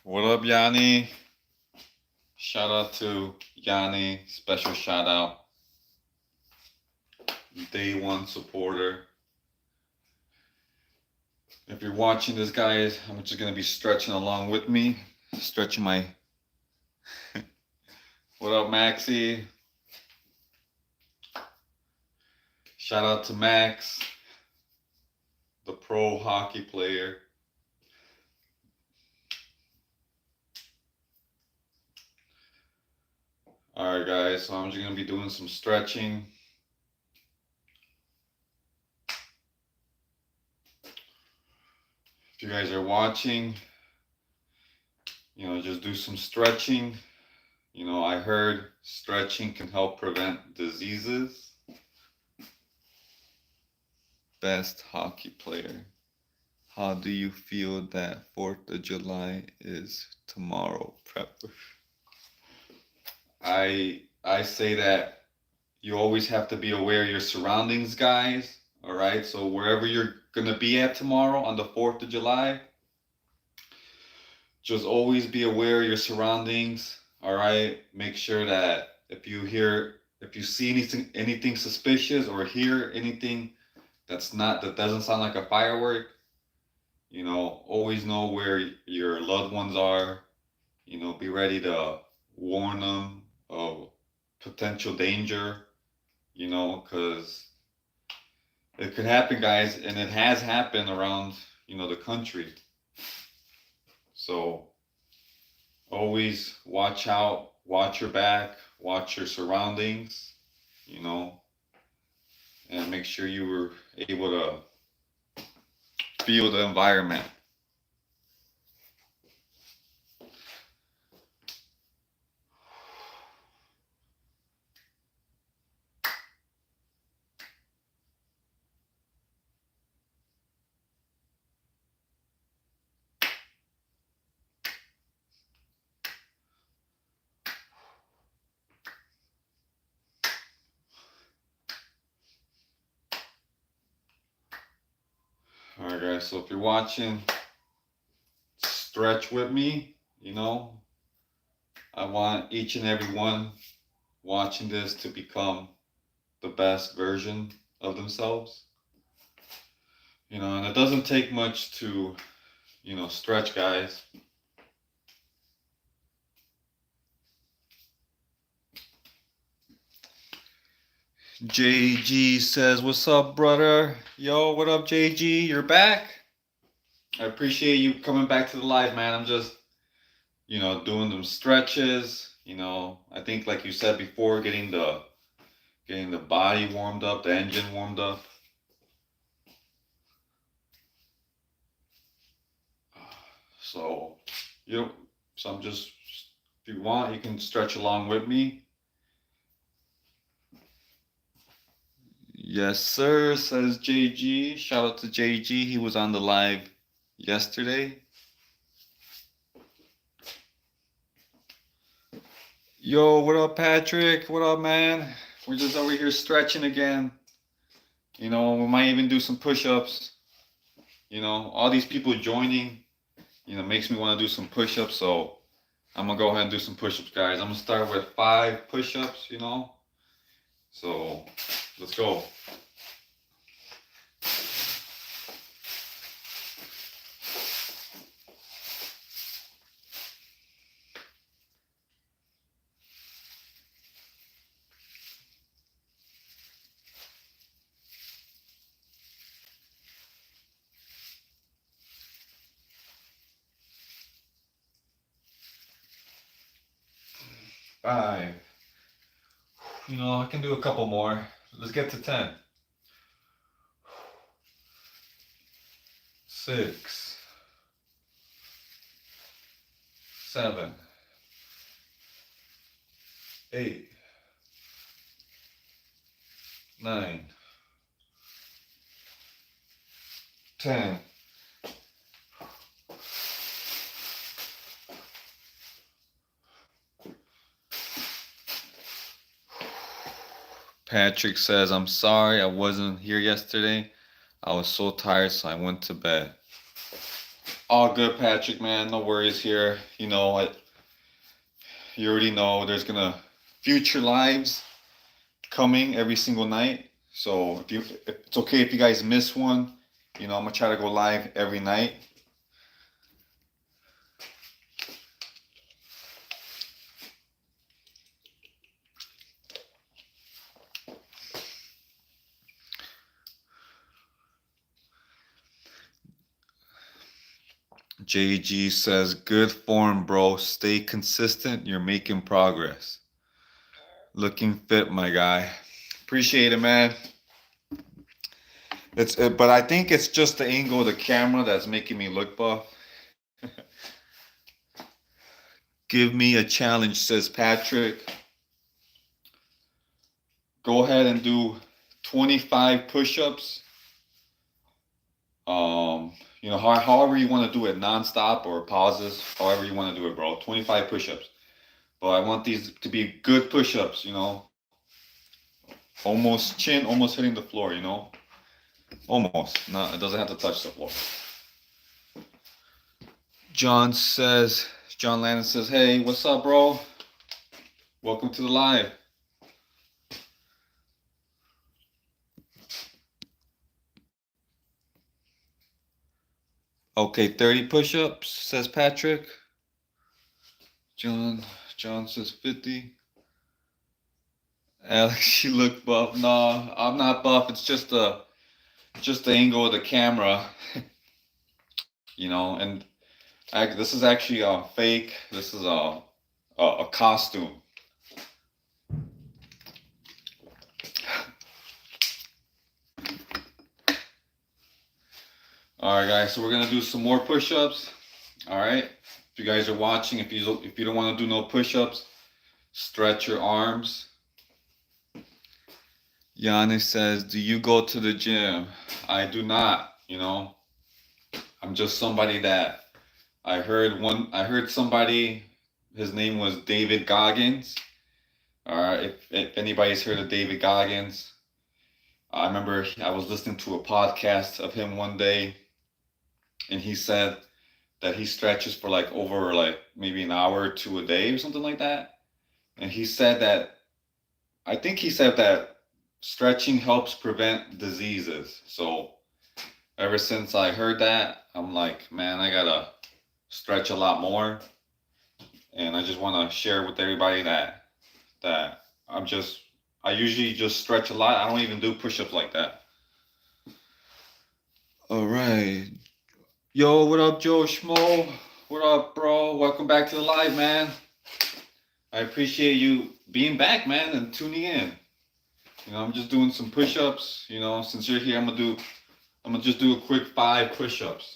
What up, Yanni? Shout out to Yanni. Special shout out. Day one supporter. If you're watching this, guys, I'm just gonna be stretching along with me. Stretching my. What up, Maxie? Shout out to Max, the pro hockey player. Alright, guys, so I'm just gonna be doing some stretching. If you guys are watching, just do some stretching. I heard stretching can help prevent diseases. Best hockey player. How do you feel that 4th of July is tomorrow, prepper? I say that you always have to be aware of your surroundings, guys. All right, so wherever you're gonna be at tomorrow on the 4th of July, just always be aware of your surroundings. All right, make sure that if you see anything suspicious or hear anything that doesn't sound like a firework, always know where your loved ones are. Be ready to warn them of potential danger, because it could happen, guys, and it has happened around, the country. So always watch out, watch your back, watch your surroundings, and make sure you were able to feel the environment. All right, guys, so if you're watching, stretch with me. I want each and every one watching this to become the best version of themselves. And it doesn't take much to, stretch, guys. JG says, "What's up, brother?" Yo, what up, JG? You're back? I appreciate you coming back to the live, man. I'm just, doing them stretches. I think, like you said before, getting the body warmed up, the engine warmed up. So, I'm just, if you want, you can stretch along with me. Yes, sir, says JG. Shout out to JG. He was on the live yesterday. Yo, what up, Patrick? What up, man? We're just over here stretching again. We might even do some push-ups. All these people joining, makes me want to do some push-ups. So I'm gonna go ahead and do some push-ups, guys. I'm gonna start with 5 push-ups. So let's go. Five. I can do a couple more. Let's get to 10. 6. 7. 8. 9. 10. Patrick says, "I'm sorry I wasn't here yesterday. I was so tired, so I went to bed." All good, Patrick, man. No worries here. You already know there's gonna future lives coming every single night. So if it's okay if you guys miss one, I'm gonna try to go live every night. JG says, "Good form, bro. Stay consistent. You're making progress. Looking fit, my guy. Appreciate it, man. But I think it's just the angle of the camera that's making me look buff. Give me a challenge," says Patrick. Go ahead and do 25 push-ups. However you want to do it, non-stop or pauses, however you want to do it, bro. 25 push-ups. But I want these to be good push-ups, almost chin, almost hitting the floor, almost. No, it doesn't have to touch the floor. John Landon says, "Hey, what's up, bro? Welcome to the live." Okay, 30 push-ups, says Patrick. John says 50. Alex, you look buff. No, I'm not buff. It's just the angle of the camera, And this is actually fake. This is a costume. All right, guys. So we're gonna do some more push-ups. All right. If you guys are watching, if you don't want to do no push-ups, stretch your arms. Yanni says, "Do you go to the gym?" I do not. I'm just somebody that I heard somebody. His name was David Goggins. If anybody's heard of David Goggins, I remember I was listening to a podcast of him one day, and he said that he stretches for like over like maybe an hour or two a day or something like that. And I think he said that stretching helps prevent diseases. So ever since I heard that, I'm like, man, I gotta stretch a lot more. And I just want to share with everybody that I usually just stretch a lot. I don't even do push-ups like that. All right. Yo, what up, Joe Schmo? What up, bro? Welcome back to the live, man. I appreciate you being back, man, and tuning in. I'm just doing some push-ups. Since you're here, I'm gonna just do a quick 5 push-ups.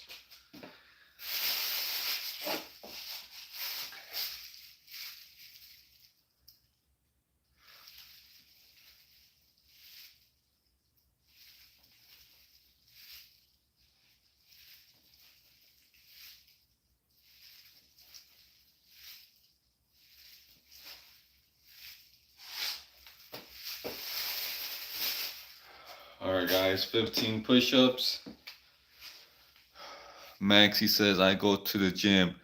All right, guys, 15 push-ups. Maxie says, "I go to the gym.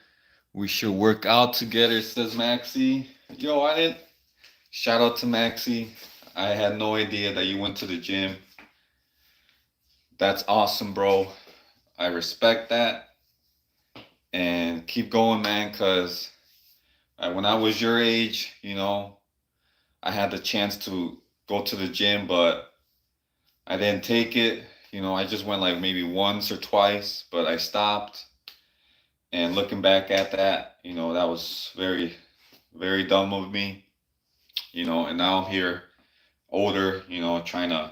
We should work out together," says Maxie. Yo, I didn't. Shout out to Maxie. I had no idea that you went to the gym. That's awesome, bro. I respect that. And keep going, man, because when I was your age, I had the chance to go to the gym, but I didn't take it. I just went like maybe once or twice, but I stopped. And looking back at that, that was very, very dumb of me. And now I'm here, older, trying to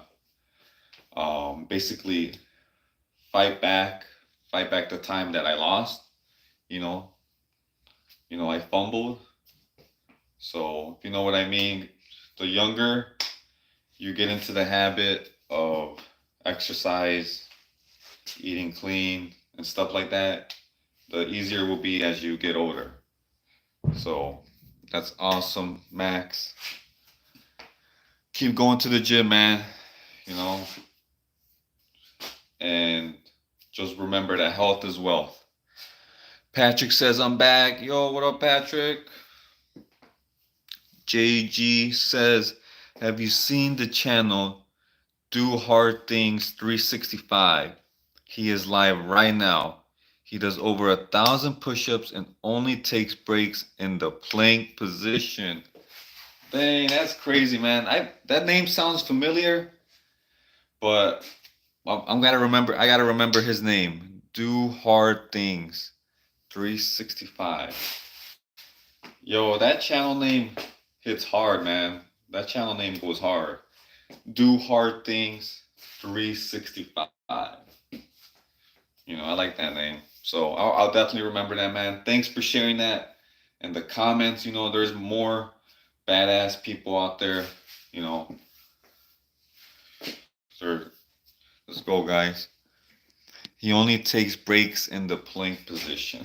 basically fight back, the time that I lost. You know, I fumbled. So if you know what I mean, the younger you get into the habit of exercise, eating clean, and stuff like that, the easier it will be as you get older. So that's awesome, Max. Keep going to the gym, man. And just remember that health is wealth. Patrick says I'm back. Yo, what up, Patrick? JG says, have you seen the channel Do Hard Things 365? He is live right now. He does over 1,000 push-ups and only takes breaks in the plank position. Dang, that's crazy, man. That name sounds familiar, but I'm gotta remember. I gotta remember his name. Do Hard Things 365. Yo, that channel name hits hard, man. That channel name goes hard. Do Hard Things 365. I like that name. So I'll definitely remember that, man. Thanks for sharing that in the comments. There's more badass people out there. So let's go, guys. He only takes breaks in the plank position.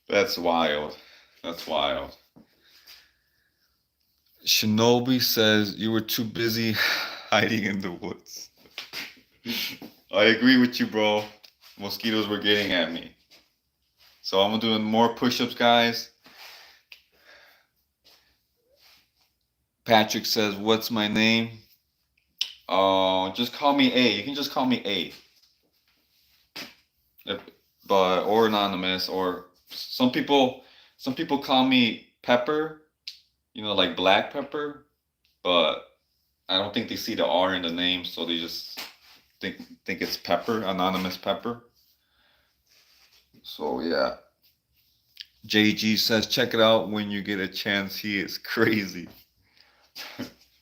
That's wild. That's wild. Shinobi says you were too busy hiding in the woods. I agree with you, bro. Mosquitoes were getting at me. So I'm doing more push-ups, guys. Patrick says, what's my name? Just call me A. You can just call me A. Or anonymous, or some people call me Pepper, like black pepper, but I don't think they see the R in the name, so they just think it's Pepper, anonymous Pepper. So yeah. JG says check it out when you get a chance. He is crazy.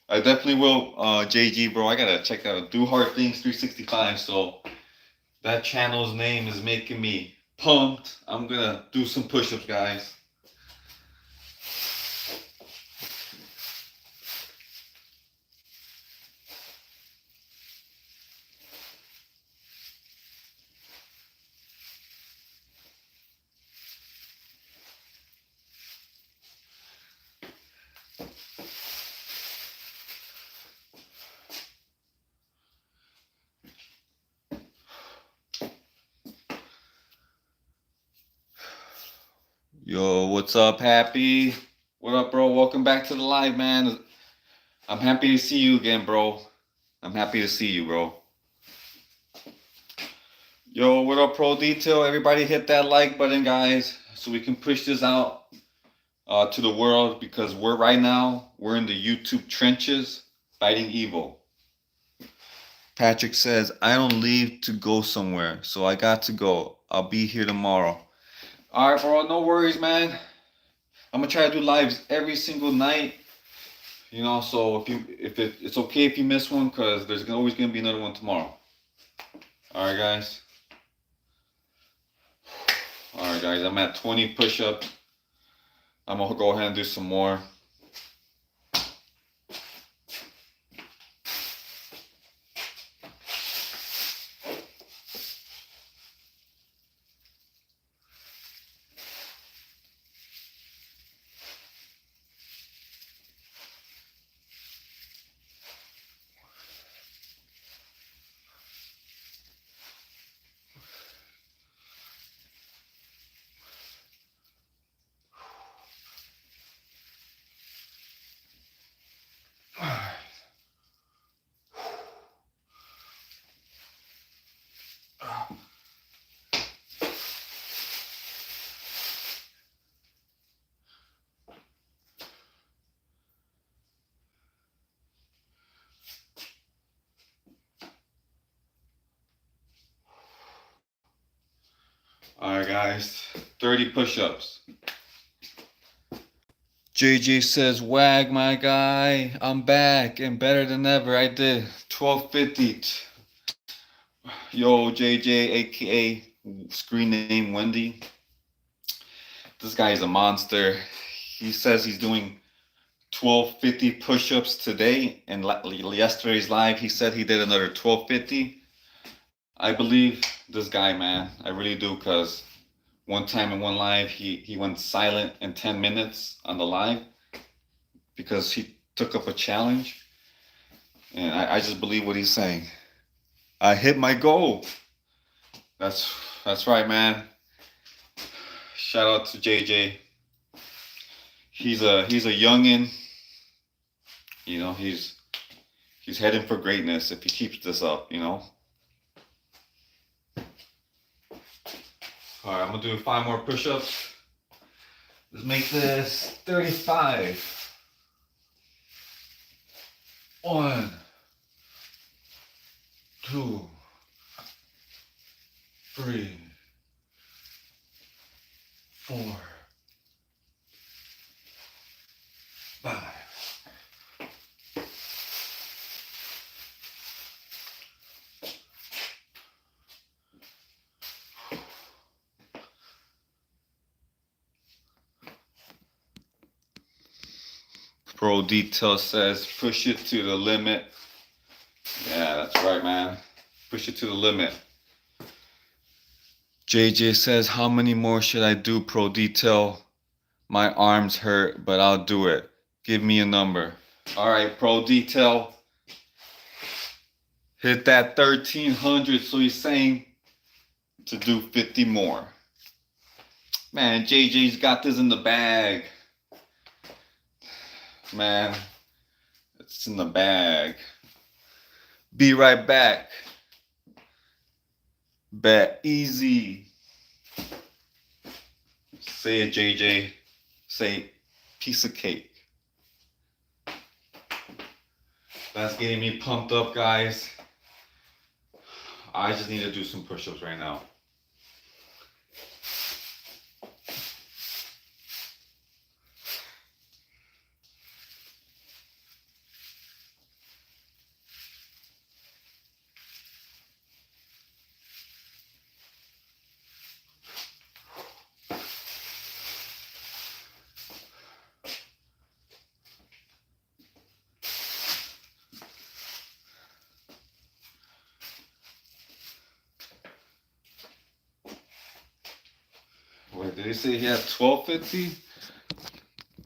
I definitely will, JG, bro. I gotta check out Do Hard Things 365. So that channel's name is making me pumped. I'm gonna do some push-ups, guys. Yo, what's up, Happy? What up, bro? Welcome back to the live, man. I'm happy to see you again, bro. I'm happy to see you, bro. Yo, what up, Pro Detail? Everybody hit that like button, guys, so we can push this out to the world, because we're in the YouTube trenches fighting evil. Patrick says, I don't leave to go somewhere, so I got to go. I'll be here tomorrow. All right, bro, no worries, man. I'm gonna try to do lives every single night. So it's okay if you miss one, because there's always gonna be another one tomorrow. All right, guys. All right, guys. I'm at 20 push-ups. I'm gonna go ahead and do some more. All right, guys. 30 push-ups. JJ says, wag my guy, I'm back and better than ever. I did 1250. Yo, JJ, aka screen name Wendy. This guy is a monster. He says he's doing 1250 push-ups today, and yesterday's live he said he did another 1250. I believe this guy, man. I really do, because one time in one live he went silent in 10 minutes on the live because he took up a challenge, and I just believe what he's saying. I hit my goal. That's right, man. Shout out to JJ. He's a youngin. You know, he's heading for greatness if he keeps this up, you know. Alright, I'm gonna do 5 more push-ups. Let's make this 35. 1, 2, 3, 4, 5. Pro Detail says push it to the limit. Yeah, that's right, man. Push it to the limit. JJ says, how many more should I do, Pro Detail? My arms hurt, but I'll do it. Give me a number. All right, Pro Detail. Hit that 1300, so he's saying to do 50 more. Man, JJ's got this in the bag. Man, it's in the bag. Be right back. Bet easy. Say it, JJ. Say piece of cake. That's getting me pumped up, guys. I just need to do some push-ups right now. Wait, did he say he had 1250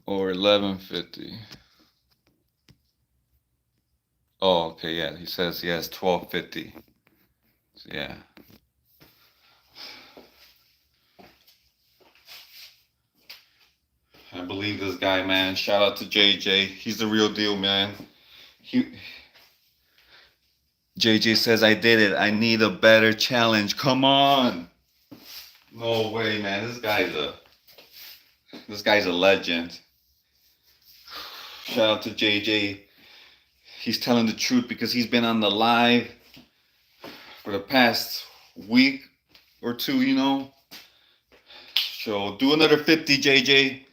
or 1150? Oh, okay, yeah. He says he has 1250. So, yeah. I believe this guy, man. Shout out to JJ. He's the real deal, man. JJ says, I did it. I need a better challenge. Come on. No way, man. This guy's a legend. Shout out to JJ. He's telling the truth because he's been on the live for the past week or two, you know. So do another 50, JJ.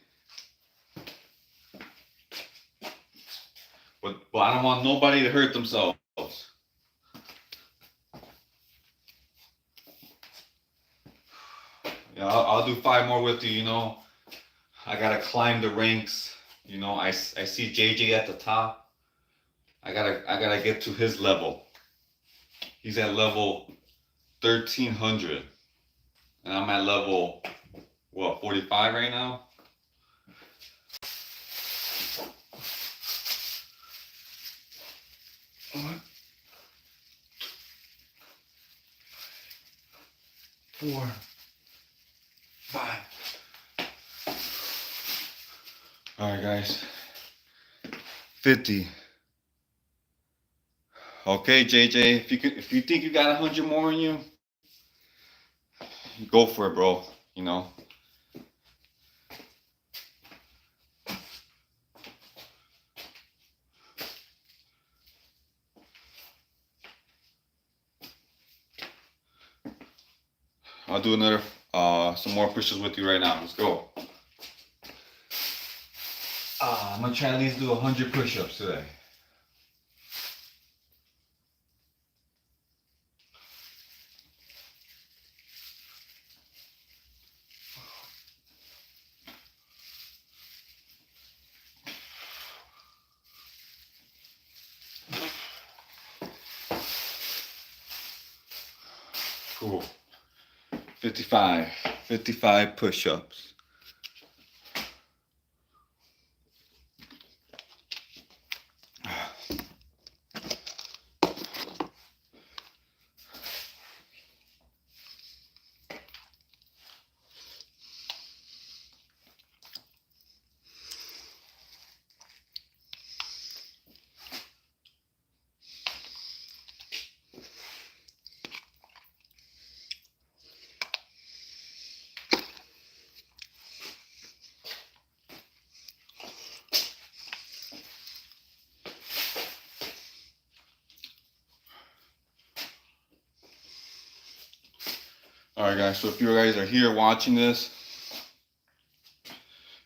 But I don't want nobody to hurt themselves. Yeah, I'll do 5 more with you, you know. I gotta climb the ranks. You know, I see JJ at the top. I gotta get to his level. He's at level 1300. And I'm at level, what, 45 right now? One, 4, 5. All right, guys. 50. Okay, JJ. If you think you got 100 more in you, go for it, bro. You know. I'll do another some more pushes with you right now. Let's go. I'm gonna try at least do 100 push-ups today. Cool. 55 push-ups. Alright guys, so if you guys are here watching this,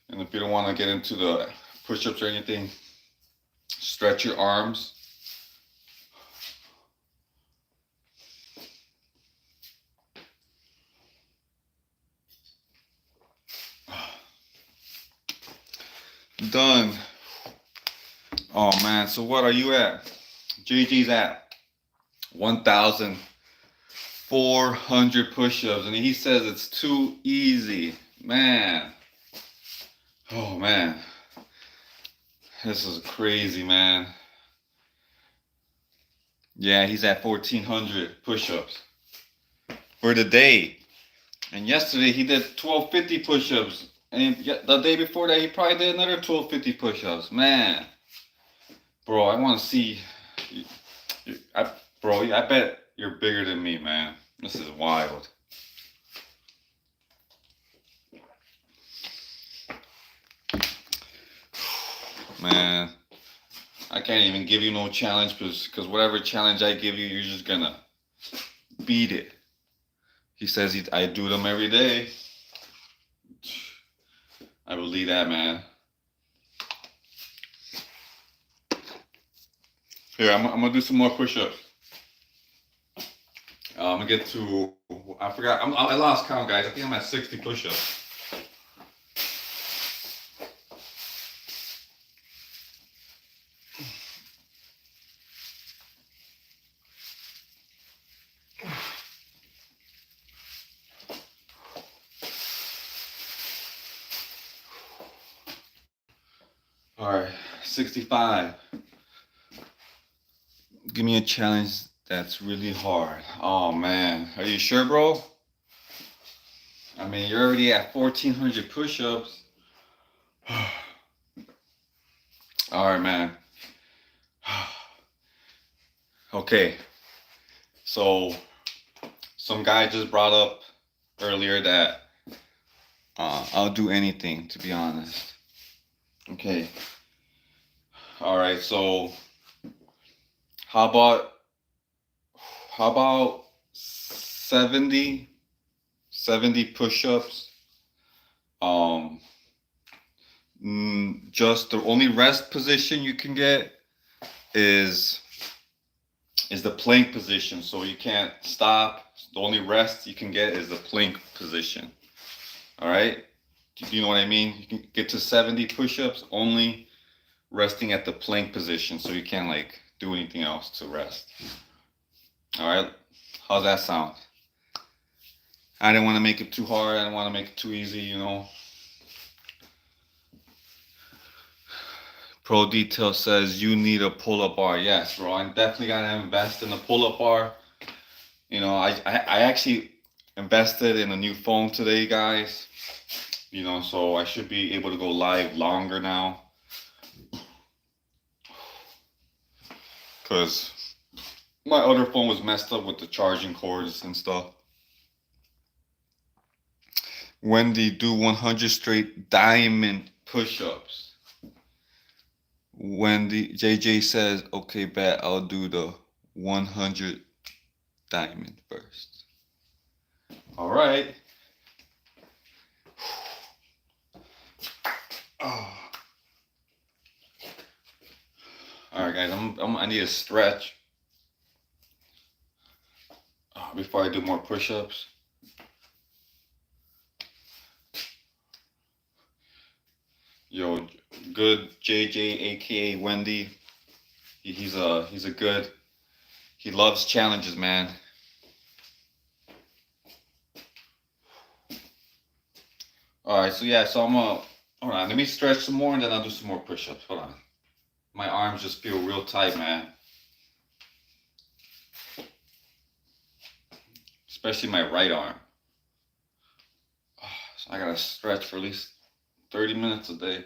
and if you don't want to get into the push-ups or anything, stretch your arms. Done. Oh man, so what are you at? JJ's at 1,400 push-ups, and he says it's too easy. Man. Oh man. This is crazy, man. Yeah, he's at 1,400 push-ups for the day. And yesterday he did 1,250 push-ups. And the day before that he probably did another 1,250 push-ups. Man. Bro, I want to see. Bro, I bet you're bigger than me, man. This is wild. Man, I can't even give you no challenge because whatever challenge I give you, you're just gonna beat it. He says I do them every day. I believe that, man. Here, I'm gonna do some more push-ups. I'm gonna get to, I forgot, I lost count, guys. I think I'm at 60 push-ups. All right, 65. Give me a challenge that's really hard. Oh man, are you sure, bro? I mean, you're already at 1,400 push-ups. All right, man. Okay, so some guy just brought up earlier that I'll do anything, to be honest. Okay. All right, so how about 70 push-ups? Just the only rest position you can get is the plank position. So you can't stop. The only rest you can get is the plank position. All right? Do you know what I mean? You can get to 70 push-ups only resting at the plank position, so you can't like do anything else to rest. All right? How's that sound? I didn't want to make it too hard. I didn't want to make it too easy, you know. Pro Detail says you need a pull-up bar. Yes, bro. I definitely gotta invest in a pull-up bar. You know, I actually invested in a new phone today, guys. You know, so I should be able to go live longer now. Because my other phone was messed up with the charging cords and stuff. Wendy, do 100 straight diamond push-ups. Wendy, JJ says, okay, bet I'll do the 100 diamond first. All right. Oh. All right, guys, I need to stretch before I do more push-ups. Yo, good JJ, aka Wendy. He's a good. He loves challenges, man. All right, so yeah, so I'm gonna. Hold on, let me stretch some more, and then I'll do some more push-ups. Hold on. My arms just feel real tight, man. Especially my right arm. So I gotta stretch for at least 30 minutes a day.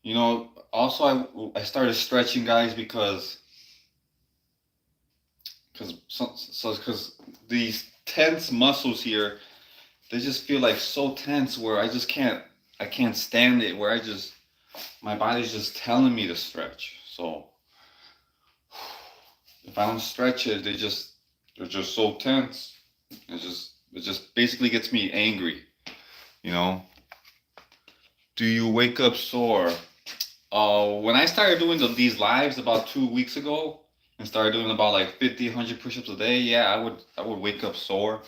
You know, also I started stretching, guys, because these tense muscles here, they just feel like so tense where I can't stand it, where my body's just telling me to stretch. So If I don't stretch it, they're just so tense. It just basically gets me angry, you know. Do you wake up sore? When I started doing these lives about 2 weeks ago and started doing about like 50, 100 push-ups a day, yeah, I would wake up sore.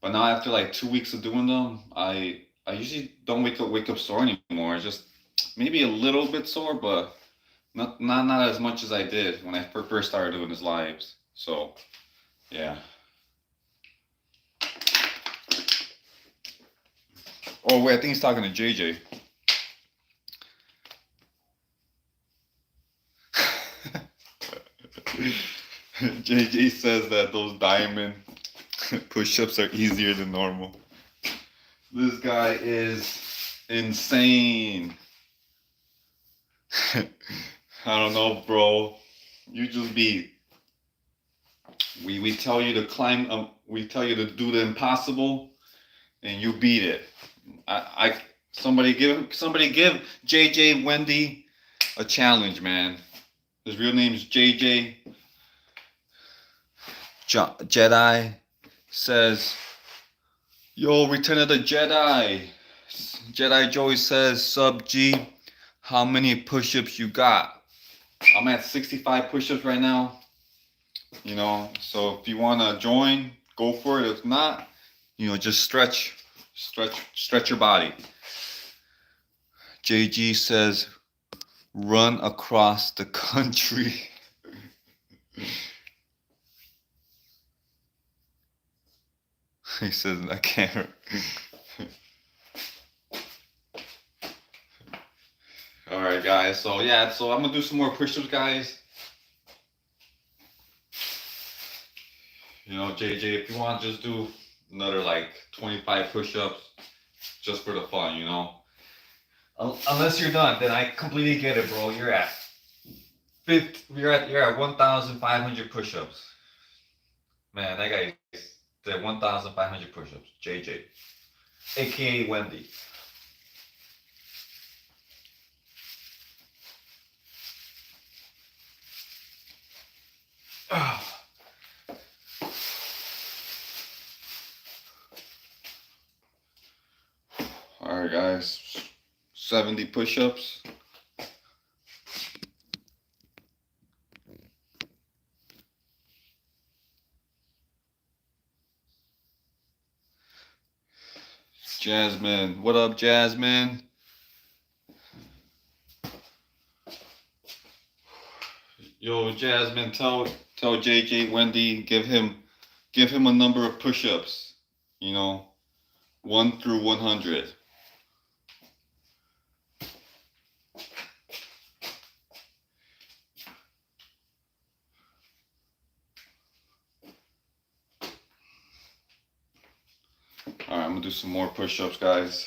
But now after like 2 weeks of doing them, I usually don't wake up sore anymore. It's just maybe a little bit sore, but not as much as I did when I first started doing these lives. So yeah. Oh wait, I think he's talking to JJ. JJ says that those diamond push-ups are easier than normal. This guy is insane. I don't know, bro. You just be. We tell you to climb. We tell you to do the impossible, and you beat it. Somebody give JJ Wendy a challenge, man. His real name is JJ Jedi. Says, yo, Return of the Jedi. Jedi Joey says, sub G, how many push-ups you got? I'm at 65 push-ups right now. You know, so if you want to join, go for it. If not, just stretch your body. JG says, run across the country. He says, I can't. All right, guys. So yeah, so I'm gonna do some more push-ups, guys. JJ, if you want, just do another like 25 push-ups, just for the fun, Unless you're done, then I completely get it, bro. You're at 1,500 push-ups. Man, that guy did 1,500 push-ups. JJ, aka Wendy. All right, guys. 70 push-ups. Jasmine, what up, Jasmine? Yo, Jasmine, tell JJ Wendy, give him a number of push-ups. 1 through 100. All right, I'm gonna do some more push-ups, guys.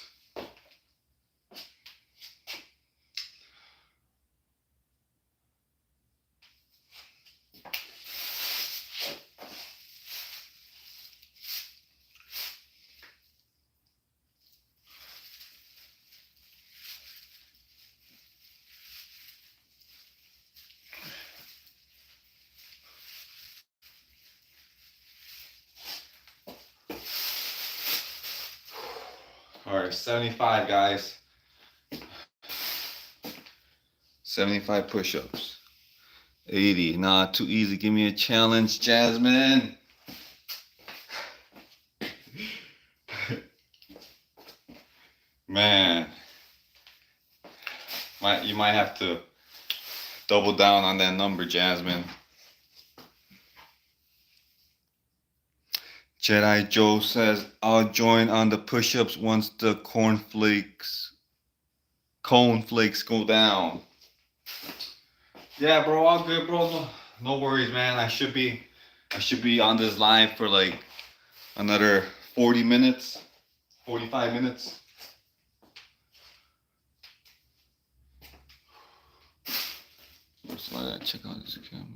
All right, 75, guys. 75 push-ups. 80. Nah, too easy. Give me a challenge, Jasmine. Man. You might have to double down on that number, Jasmine. Jedi Joe says, I'll join on the push-ups once the cornflakes go down. Yeah, bro, all good, bro. No worries, man. I should be on this live for like another 40 minutes, 45 minutes. Let's let that check out this camera.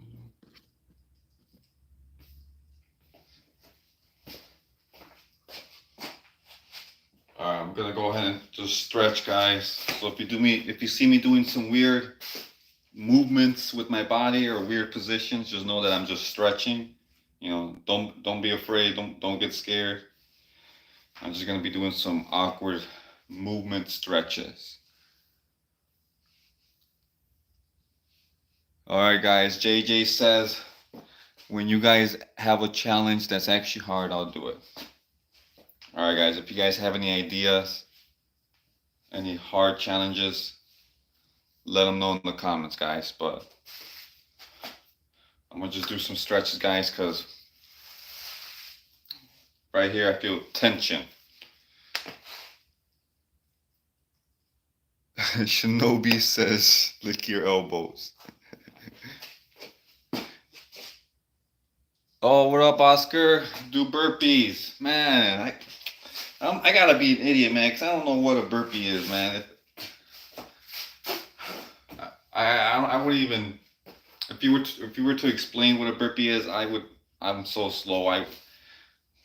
Alright, I'm gonna go ahead and just stretch, guys. So if you see me doing some weird movements with my body or weird positions, just know that I'm just stretching. Don't be afraid. Don't get scared. I'm just gonna be doing some awkward movement stretches. All right, guys. JJ says, when you guys have a challenge that's actually hard, I'll do it. All right, guys. If you guys have any ideas, any hard challenges, let them know in the comments, guys. But I'm gonna just do some stretches, guys, because right here I feel tension. Shinobi says, lick your elbows. Oh, what up, Oscar? Do burpees. Man, I gotta be an idiot, man, because I don't know what a burpee is, man. I would even, if you were to explain what a burpee is, I'm so slow, I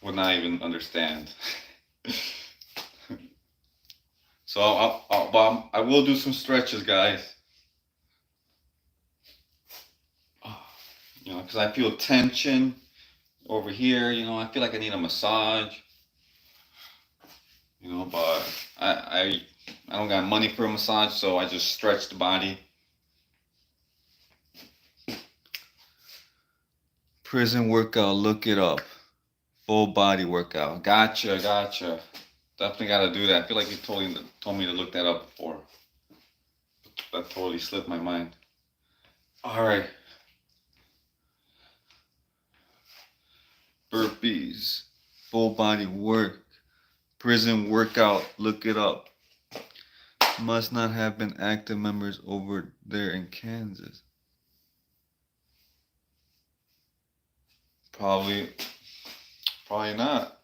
would not even understand. So I will do some stretches, guys. Because I feel tension over here. I feel like I need a massage. But I don't got money for a massage, so I just stretch the body. Prison workout, look it up. Full body workout. Gotcha. Definitely gotta do that. I feel like you told me to look that up before. That totally slipped my mind. All right. Burpees. Full body work. Prison workout, look it up. Must not have been active members over there in Kansas. Probably not.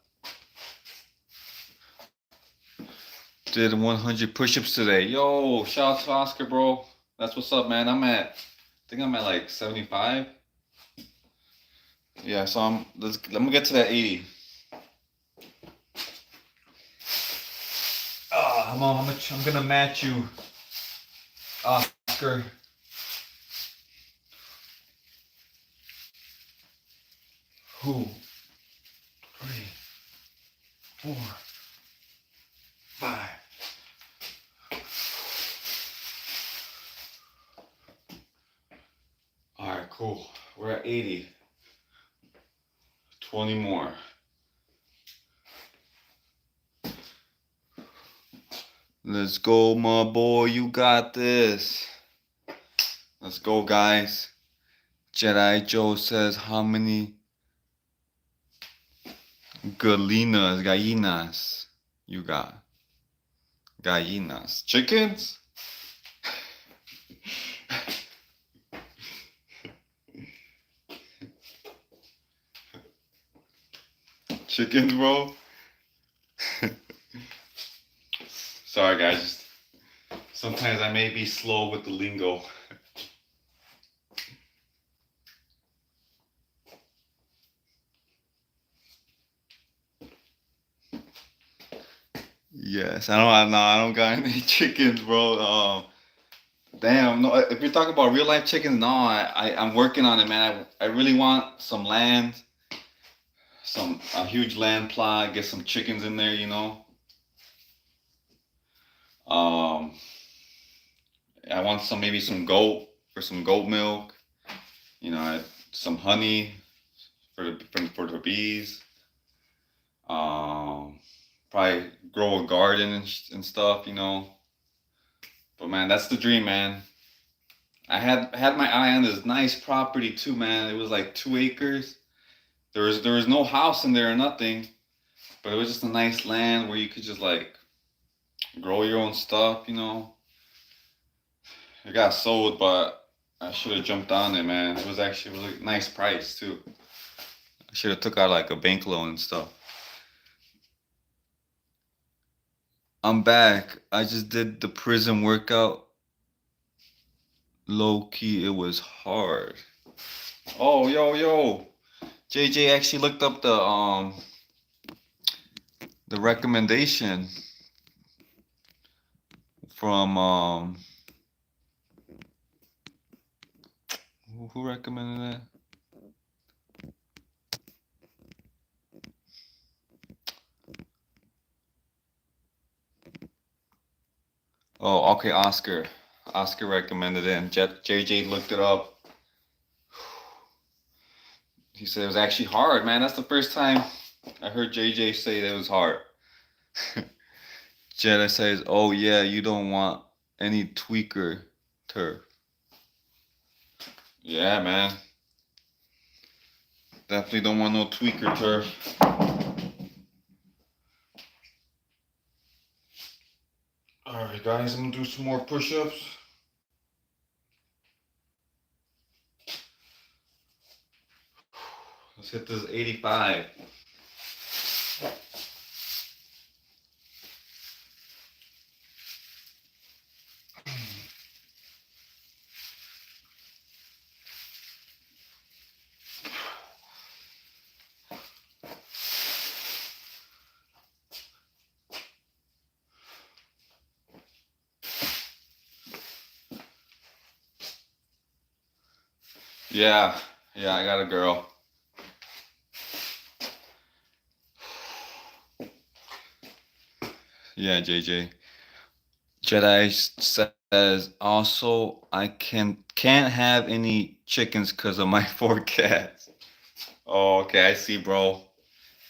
Did 100 push-ups today. Yo, shout out to Oscar, bro. That's what's up, man. I think I'm at like 75. Yeah, so let me get to that 80. I'm gonna match you, Oscar. 2, 3, 4, 5. All right, cool. We're at 80. 20 more. Let's go, my boy. You got this. Let's go, guys. Jedi Joe says, how many gallinas you got? Gallinas. Chickens? Chickens, bro? Sorry, guys. Sometimes I may be slow with the lingo. Yes, I don't got any chickens, bro. Damn, no. If you're talking about real life chickens, no. I'm working on it, man. I really want some land, a huge land plot. Get some chickens in there, Um, I want maybe some goat for some goat milk. Some honey for the bees. Probably grow a garden and stuff. But man, that's the dream, man. I had my eye on this nice property too, man. It was like 2 acres. There was no house in there or nothing, but it was just a nice land where you could just like grow your own stuff. It got sold, but I should have jumped on it, man. It was actually a really nice price too. I should have took out like a bank loan and stuff. I'm back. I just did the prison workout. Low key, it was hard. Oh, yo. JJ actually looked up the recommendation from Who recommended that? Oh, okay, Oscar. Oscar recommended it, and JJ looked it up. He said it was actually hard, man. That's the first time I heard JJ say that it was hard. Jedi says, "Oh yeah, you don't want any tweaker turf." Yeah, man. Definitely don't want no tweaker turf. Alright, guys, I'm gonna do some more push ups. Let's hit this 85. Yeah, I got a girl. Yeah, JJ. Jedi says also I can't have any chickens because of my 4 cats. Oh, okay, I see, bro.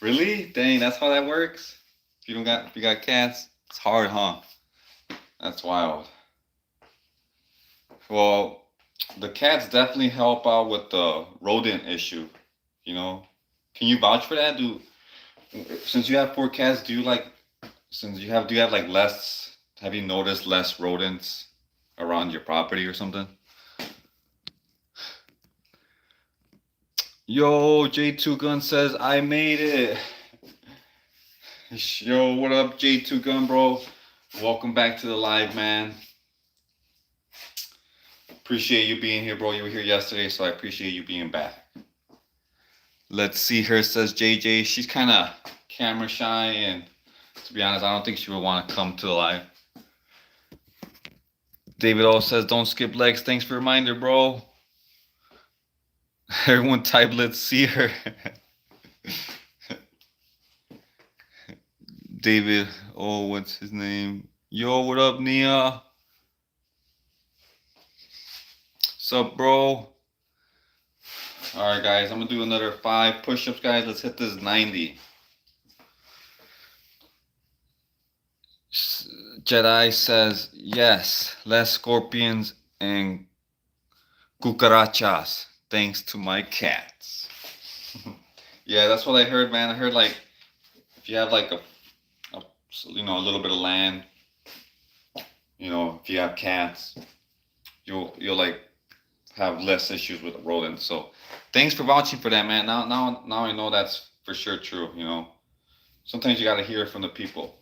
Really? Dang, that's how that works. If you got cats, it's hard, huh? That's wild. Well, the cats definitely help out with the rodent issue. You know, can you vouch for that? Since you have 4 cats, do you have like less? Have you noticed less rodents around your property or something? Yo, J2 Gun says I made it. Yo, what up, J2 Gun, bro? Welcome back to the live, man. Appreciate you being here, bro. You were here yesterday, so I appreciate you being back. Let's see her, says JJ. She's kind of camera shy, and to be honest, I don't think she would want to come to the live. David O says, don't skip legs. Thanks for the reminder, bro. Everyone type, let's see her. David, oh, what's his name? Yo, what up, Nia? Sup, bro? Alright, guys, I'm gonna do another 5 push-ups, guys. Let's hit this 90. Jedi says, yes, less scorpions and cucarachas, thanks to my cats. Yeah, that's what I heard, man. I heard, like, if you have, like, a little bit of land, if you have cats, you'll like have less issues with rodents. So thanks for vouching for that, man. Now I know that's for sure true. Sometimes you gotta hear it from the people.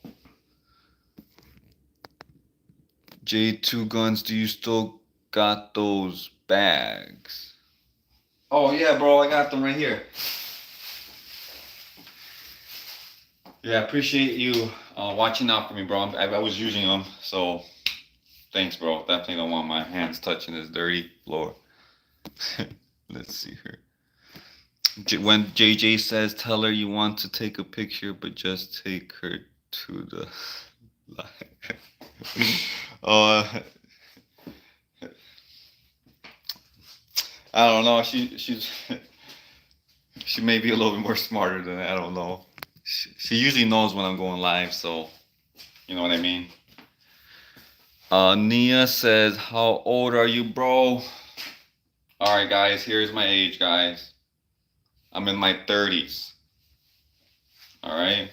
J2 Guns, do you still got those bags? Oh yeah, bro, I got them right here. Yeah, appreciate you watching out for me, bro. I was using them, so thanks, bro. Definitely don't want my hands touching this dirty floor. Let's see here. When JJ says, tell her you want to take a picture, but just take her to the live. I don't know. She may be a little bit more smarter than that. I don't know. She usually knows when I'm going live, so you know what I mean. Nia says, how old are you, bro? Alright, guys, here's my age, guys. I'm in my 30s. Alright?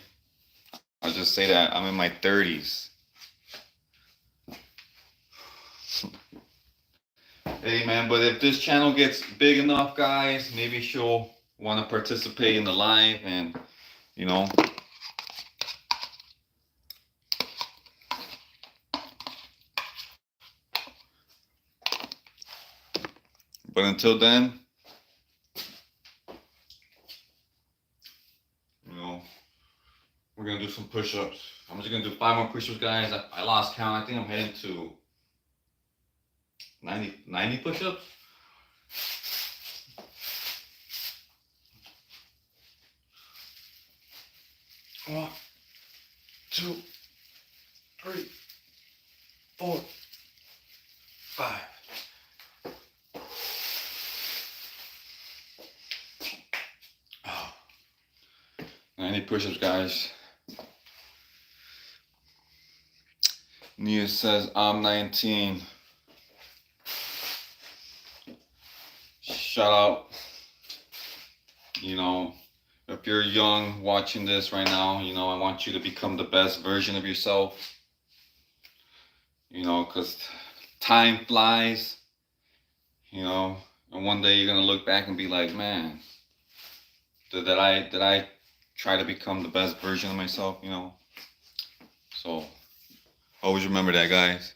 I'll just say that. I'm in my 30s. Hey, man, but if this channel gets big enough, guys, maybe she'll want to participate in the live and, But until then, we're going to do some push-ups. I'm just going to do 5 more push-ups, guys. I lost count. I think I'm heading to 90 push-ups. 1, 2, 3, 4, 5. Oh. 90 push-ups, guys. Nia says, I'm 19. Shout out. You know, if you're young watching this right now, you know, I want you to become the best version of yourself. You know, because time flies, you know, and one day you're going to look back and be like, man, did I try to become the best version of myself, you know? So always remember that, guys.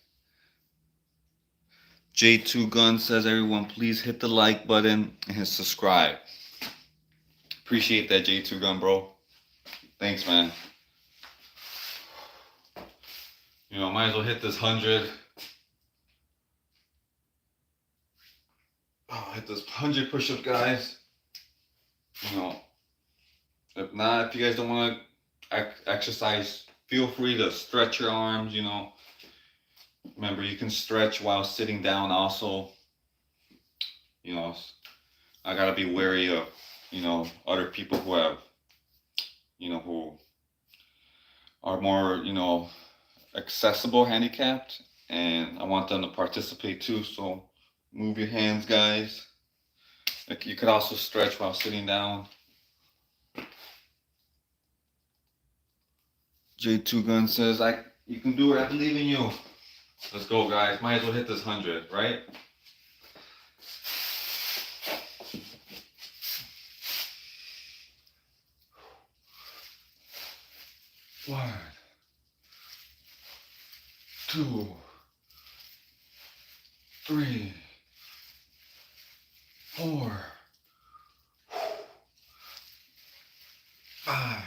J2 Gun says, everyone, please hit the like button and subscribe. Appreciate that, J2 Gun, bro. Thanks, man. You know, might as well hit this 100. Oh, hit this 100 push-ups, guys. You know, if not, if you guys don't want to exercise, feel free to stretch your arms, you know. Remember, you can stretch while sitting down also. You know, I gotta be wary of, you know, other people who have, you know, who are more, you know, accessible handicapped, and I want them to participate too. So move your hands, guys. Like, you could also stretch while sitting down. J2 Gun says, you can do it, I believe in you. Let's go, guys. Might as well hit this 100, right? One, 2, 3, 4, 5,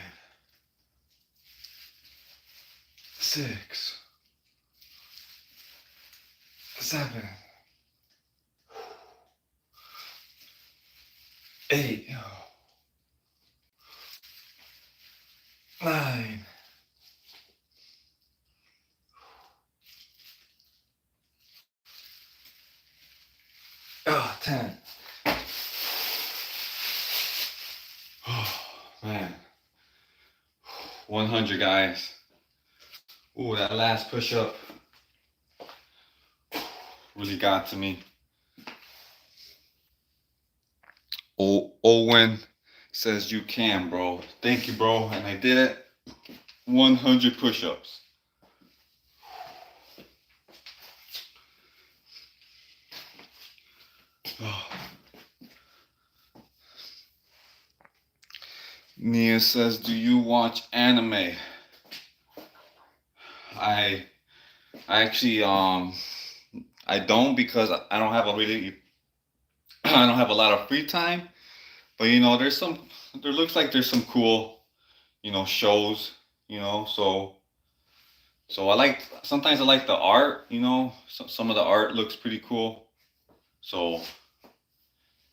6, 7, 8, 9, 10. Oh, man. 100, guys. Ooh, that last push-up really got to me. Owen says, you can, bro. Thank you, bro. And I did it. 100 push-ups. Oh. Nia says, do you watch anime? I actually I don't, because I don't have a really I don't have a lot of free time. But you know, there looks like there's some cool, you know, shows, you know, so sometimes I like the art, you know, some of the art looks pretty cool. So,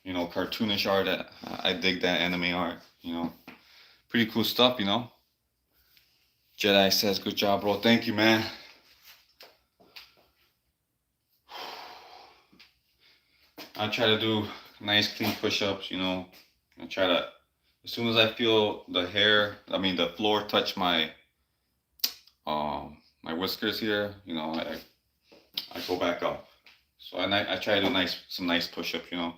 you know, cartoonish art, I dig that anime art, you know. Pretty cool stuff, you know. Jedi says, good job, bro. Thank you, man. I try to do nice clean push-ups, you know. I try to, as soon as I feel the floor touch my my whiskers here, you know, I go back up. So I try to do some nice push-ups, you know.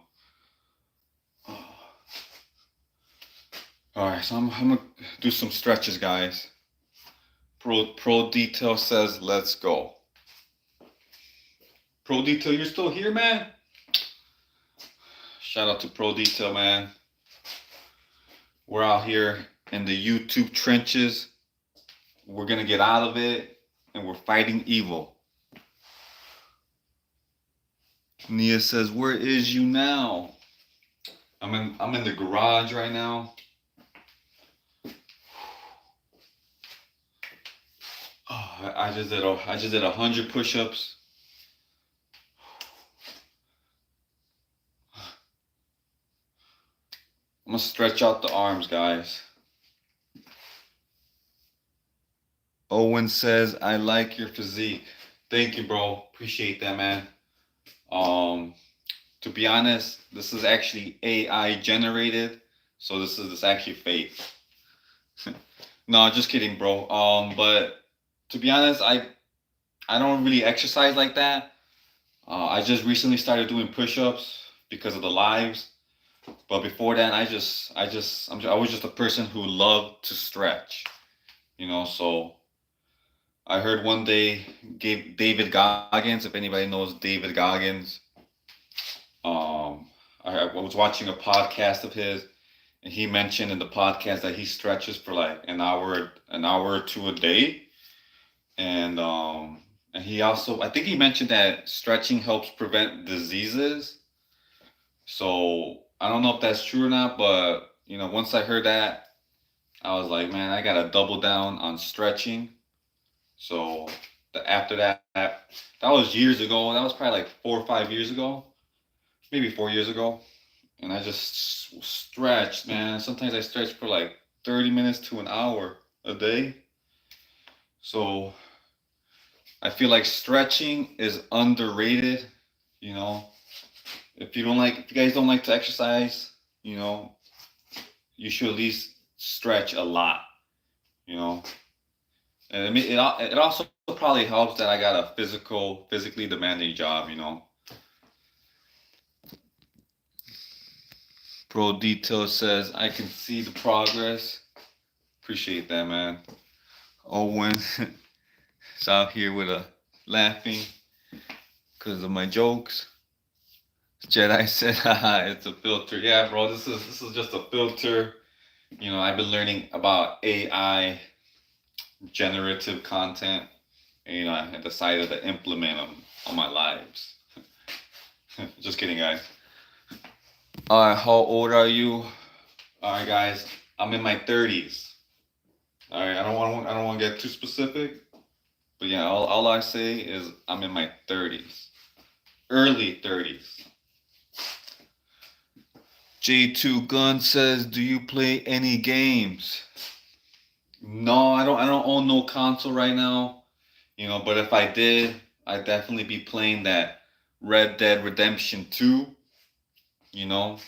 All right, so I'm gonna do some stretches, guys. Pro Detail says, let's go. Pro Detail, you're still here, man? Shout out to Pro Detail, man. We're out here in the YouTube trenches. We're gonna get out of it, and we're fighting evil. Nia says, where is you now? I'm in the garage right now. Oh, I just did 100 push-ups. I'm gonna stretch out the arms, guys. Owen says, I like your physique. Thank you, bro. Appreciate that, man. Um, to be honest, this is actually AI generated, so this actually fake. No, just kidding, bro. But to be honest, I don't really exercise like that. I just recently started doing push-ups because of the lives. But before that, I was just a person who loved to stretch. So I heard one day, David Goggins. If anybody knows David Goggins, um, I was watching a podcast of his, and he mentioned in the podcast that he stretches for like an hour or two a day, and he also, I think he mentioned that stretching helps prevent diseases. So I don't know if that's true or not, but once I heard that, I was like, man, I gotta double down on stretching. So after that was years ago. That was probably like 4 or 5 years ago, maybe 4 years ago. And I just stretched, man. Sometimes I stretch for like 30 minutes to an hour a day. So I feel like stretching is underrated. You know, if you guys don't like to exercise, you know, you should at least stretch a lot. You know, and I mean, it also probably helps that I got a physically demanding job. Pro Detail says I can see the progress. Appreciate that, man. Owen is out here with a laughing because of my jokes. Jedi said, haha, it's a filter. Yeah, bro, this is just a filter. I've been learning about AI generative content, and I decided to implement them on my lives. Just kidding, guys. All right, how old are you? All right, guys, I'm in my 30s. All right, I don't want to get too specific, but yeah, all I say is I'm in my 30s, early 30s. J2 Gun says, "Do you play any games?" No, I don't own no console right now. But if I did, I'd definitely be playing that Red Dead Redemption 2. You know,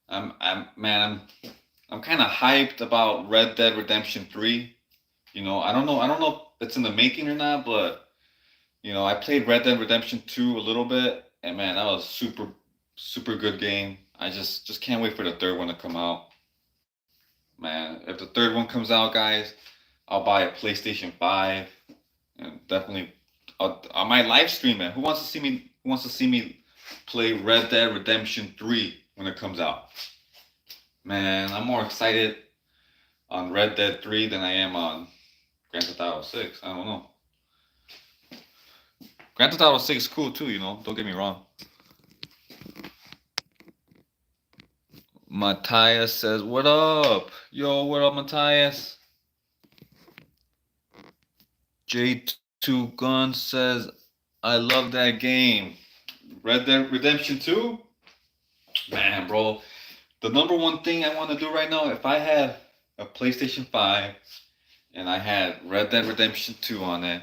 I'm kind of hyped about Red Dead Redemption 3. I don't know if it's in the making or not, but I played Red Dead Redemption 2 a little bit, and man, that was super good game. I just can't wait for the third one to come out. Man, if the third one comes out, guys, I'll buy a PlayStation 5 and definitely I might live stream it. Who wants to see me play Red Dead Redemption 3 when it comes out? Man, I'm more excited on Red Dead 3 than I am on Grand Theft Auto 6. I don't know. Grand Theft Auto 6 is cool too, don't get me wrong. Matthias says, "What up? Yo, what up, Matthias?" J2 Gun says, "I love that game. Red Dead Redemption 2? Man, bro, the number one thing I want to do right now, if I had a PlayStation 5 and I had Red Dead Redemption 2 on it,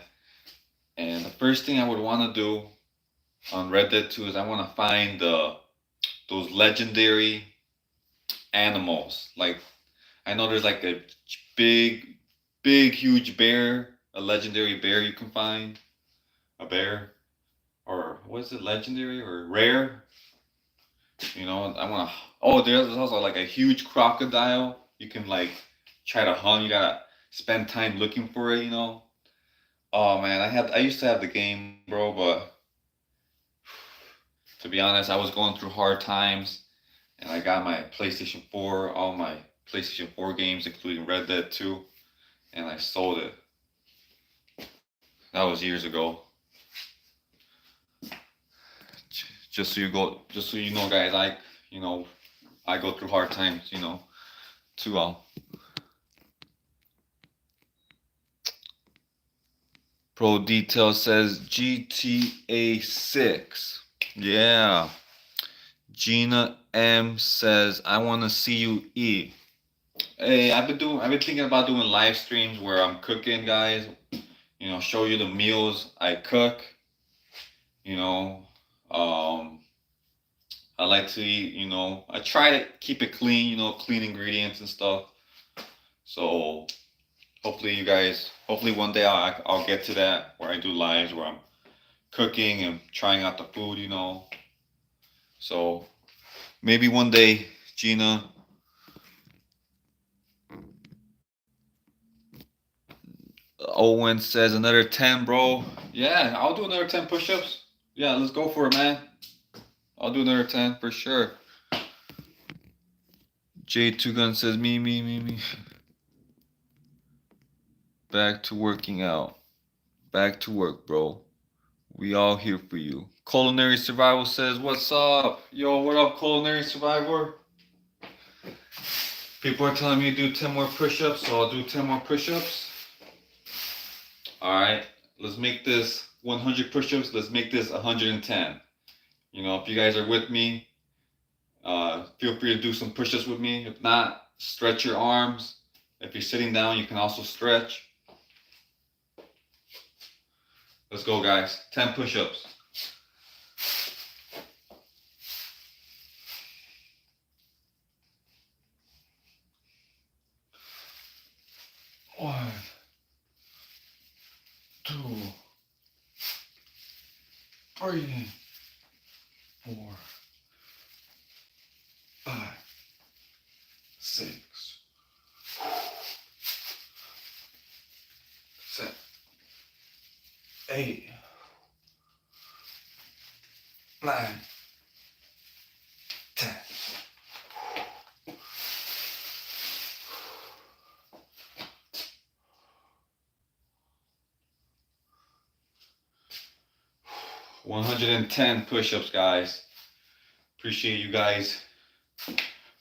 and the first thing I would want to do on Red Dead 2 is I want to find those legendary animals. Like, I know there's like a big, big, huge bear, a legendary bear you can find. A bear. Or what is it, legendary or rare? I want to. Oh, there's also like a huge crocodile. You can like try to hunt. You gotta spend time looking for it. Oh man, I used to have the game, bro, but to be honest, I was going through hard times, and I got my PlayStation 4, all my PlayStation 4 games, including Red Dead 2, and I sold it. That was years ago. Just so you know, guys, I go through hard times, too. Pro Detail says GTA 6. Yeah. Gina M says, "I want to see you eat." Hey, I've been thinking about doing live streams where I'm cooking, guys. You know, show you the meals I cook. You know, um, I like to eat. You know, I try to keep it clean. You know, clean ingredients and stuff. So hopefully, you guys. Hopefully, one day I'll get to that where I do lives where I'm cooking and trying out the food. You know, so maybe one day, Gina. Owen says another 10, bro. Yeah, I'll do another 10 push-ups. Yeah, let's go for it, man. I'll do another 10 for sure. J2 Gun says me. Back to working out. Back to work, bro. We all here for you. Culinary Survival says, what's up? Yo, what up, Culinary Survivor? People are telling me to do 10 more push-ups, so I'll do 10 more push-ups. Alright, let's make this 100 push-ups. Let's make this 110. You know, if you guys are with me, feel free to do some push-ups with me. If not, stretch your arms. If you're sitting down, you can also stretch. Let's go, guys. 10 push-ups. One, two, three, 4, 5, 6, 7, 8, 9, 10. $110 push-ups, guys. Appreciate you guys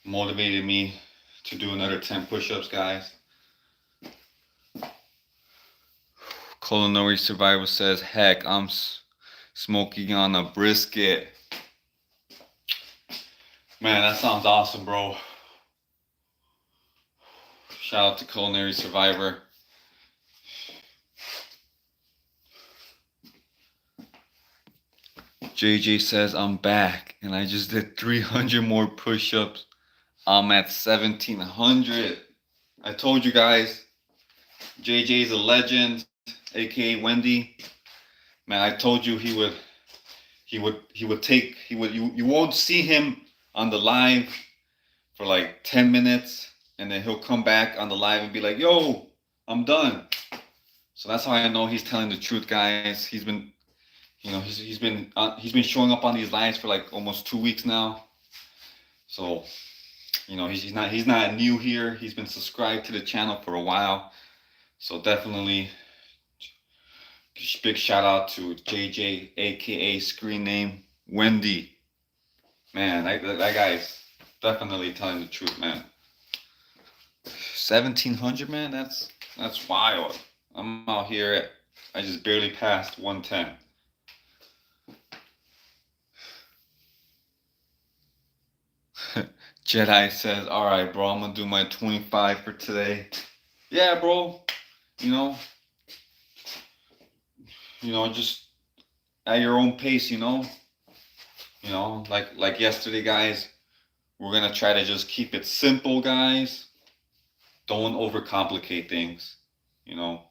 motivated me to do another 10 push-ups, guys. Culinary Survivor says, heck, I'm smoking on a brisket. Man, that sounds awesome, bro. Shout out to Culinary Survivor. JJ says, I'm back and I just did 300 more push-ups. I'm at 1,700. I told you guys, JJ's a legend, aka Wendy. Man, I told you you won't see him on the live for like 10 minutes and then he'll come back on the live and be like, yo, I'm done. So that's how I know he's telling the truth, guys. He's been he's been showing up on these lives for like almost 2 weeks now. So, he's not new here. He's been subscribed to the channel for a while. So definitely big shout out to JJ, aka screen name Wendy. Man, that guy's definitely telling the truth, man. 1,700, man. That's wild. I'm out here. I just barely passed 110. Jedi says, all right, bro, I'm gonna do my 25 for today. Yeah, bro. You know, just at your own pace, like yesterday, guys, we're gonna try to just keep it simple, guys. Don't overcomplicate things. You know,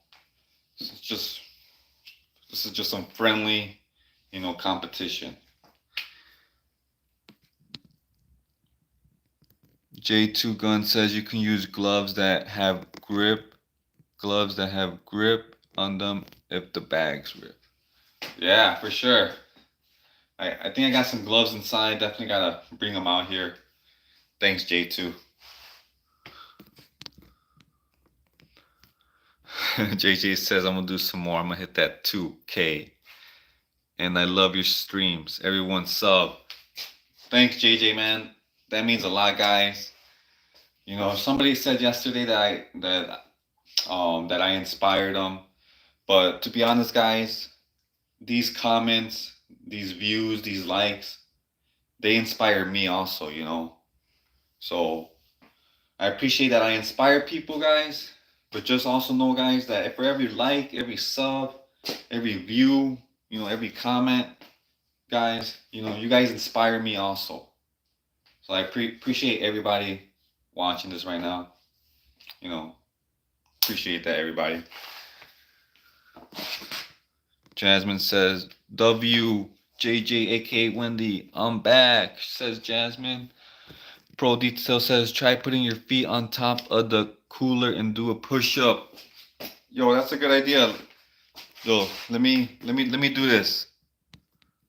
this is just some friendly, competition. J2 Gun says you can use gloves that have grip on them if the bags rip. Yeah, for sure. I think I got some gloves inside. Definitely gotta bring them out here. Thanks, J2. JJ says I'm gonna do some more. I'm gonna hit that 2K. And I love your streams. Everyone sub. Thanks, JJ, man. That means a lot, guys. Somebody said yesterday that I inspired them. But to be honest, guys, these comments, these views, these likes, they inspire me also, So I appreciate that I inspire people, guys. But just also know, guys, that for every like, every sub, every view, every comment, guys, you guys inspire me also. So I appreciate everybody watching this right now. You know, appreciate that, everybody. Jasmine says, WJJ, aka Wendy, I'm back, says Jasmine. Pro Detail says, try putting your feet on top of the cooler and do a push-up. Yo, that's a good idea. Yo, let me do this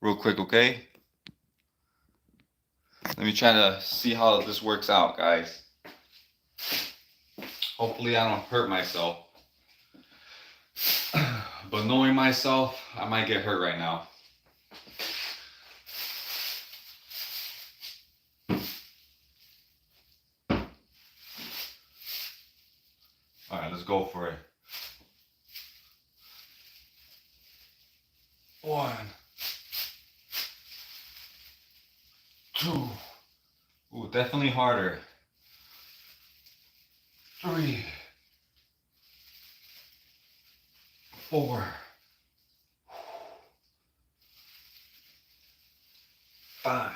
real quick, okay? Let me try to see how this works out, guys. Hopefully I don't hurt myself. But knowing myself, I might get hurt right now. Alright, let's go for it. 1, 2. Ooh, definitely harder. 3, 4, 5.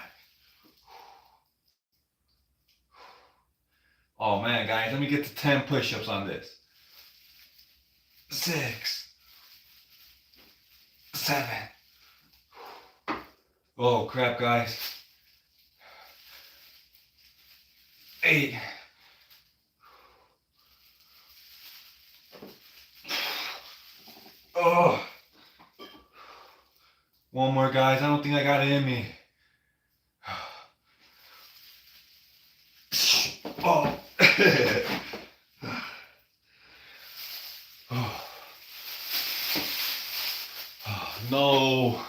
Oh man, guys, let me get to 10 push-ups on this. 6, 7. Oh crap, guys. 8. Oh. One more, guys. I don't think I got it in me. Oh. Oh. Oh, no.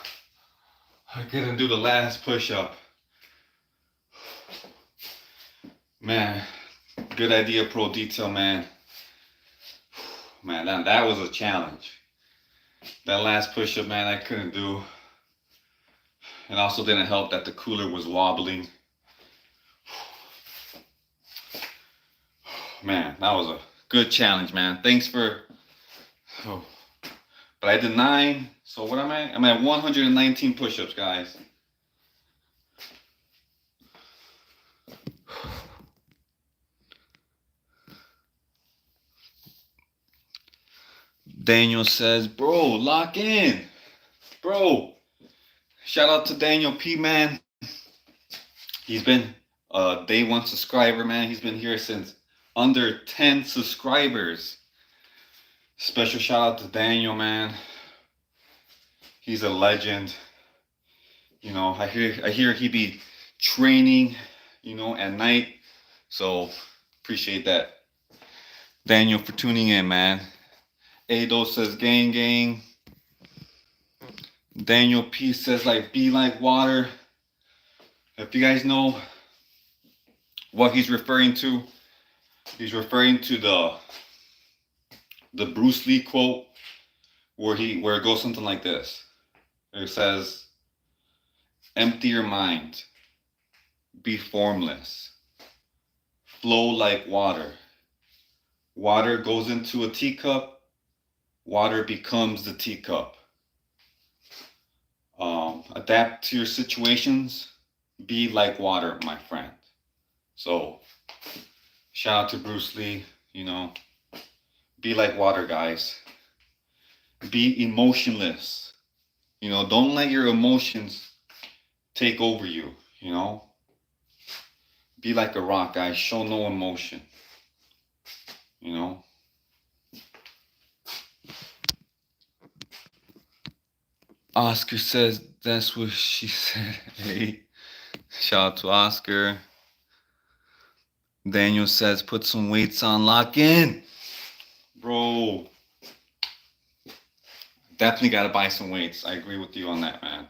I couldn't do the last push-up. Man, good idea, Pro Detail, man. Man, that was a challenge. That last push-up, man, I couldn't do. It also didn't help that the cooler was wobbling. Man, that was a good challenge, man. Thanks for... Oh. But I did 9. So what am I? I'm at 119 push-ups, guys. Daniel says, bro, lock in. Bro. Shout out to Daniel P, man. He's been a day 1 subscriber, man. He's been here since under 10 subscribers. Special shout out to Daniel, man. He's a legend. I hear he be training, at night. So appreciate that, Daniel, for tuning in, man. Ado says, gang, gang. Daniel P says, be like water. If you guys know what he's referring to, he's referring to the Bruce Lee quote where it goes something like this. It says, empty your mind, be formless, flow like water. Water goes into a teacup, water becomes the teacup. Adapt to your situations, be like water, my friend. So, shout out to Bruce Lee, be like water, guys. Be emotionless. Don't let your emotions take over you, Be like a rock, guys. Show no emotion, Oscar says, that's what she said. Hey, shout out to Oscar. Daniel says, put some weights on, lock in. Bro, definitely got to buy some weights. I agree with you on that, man.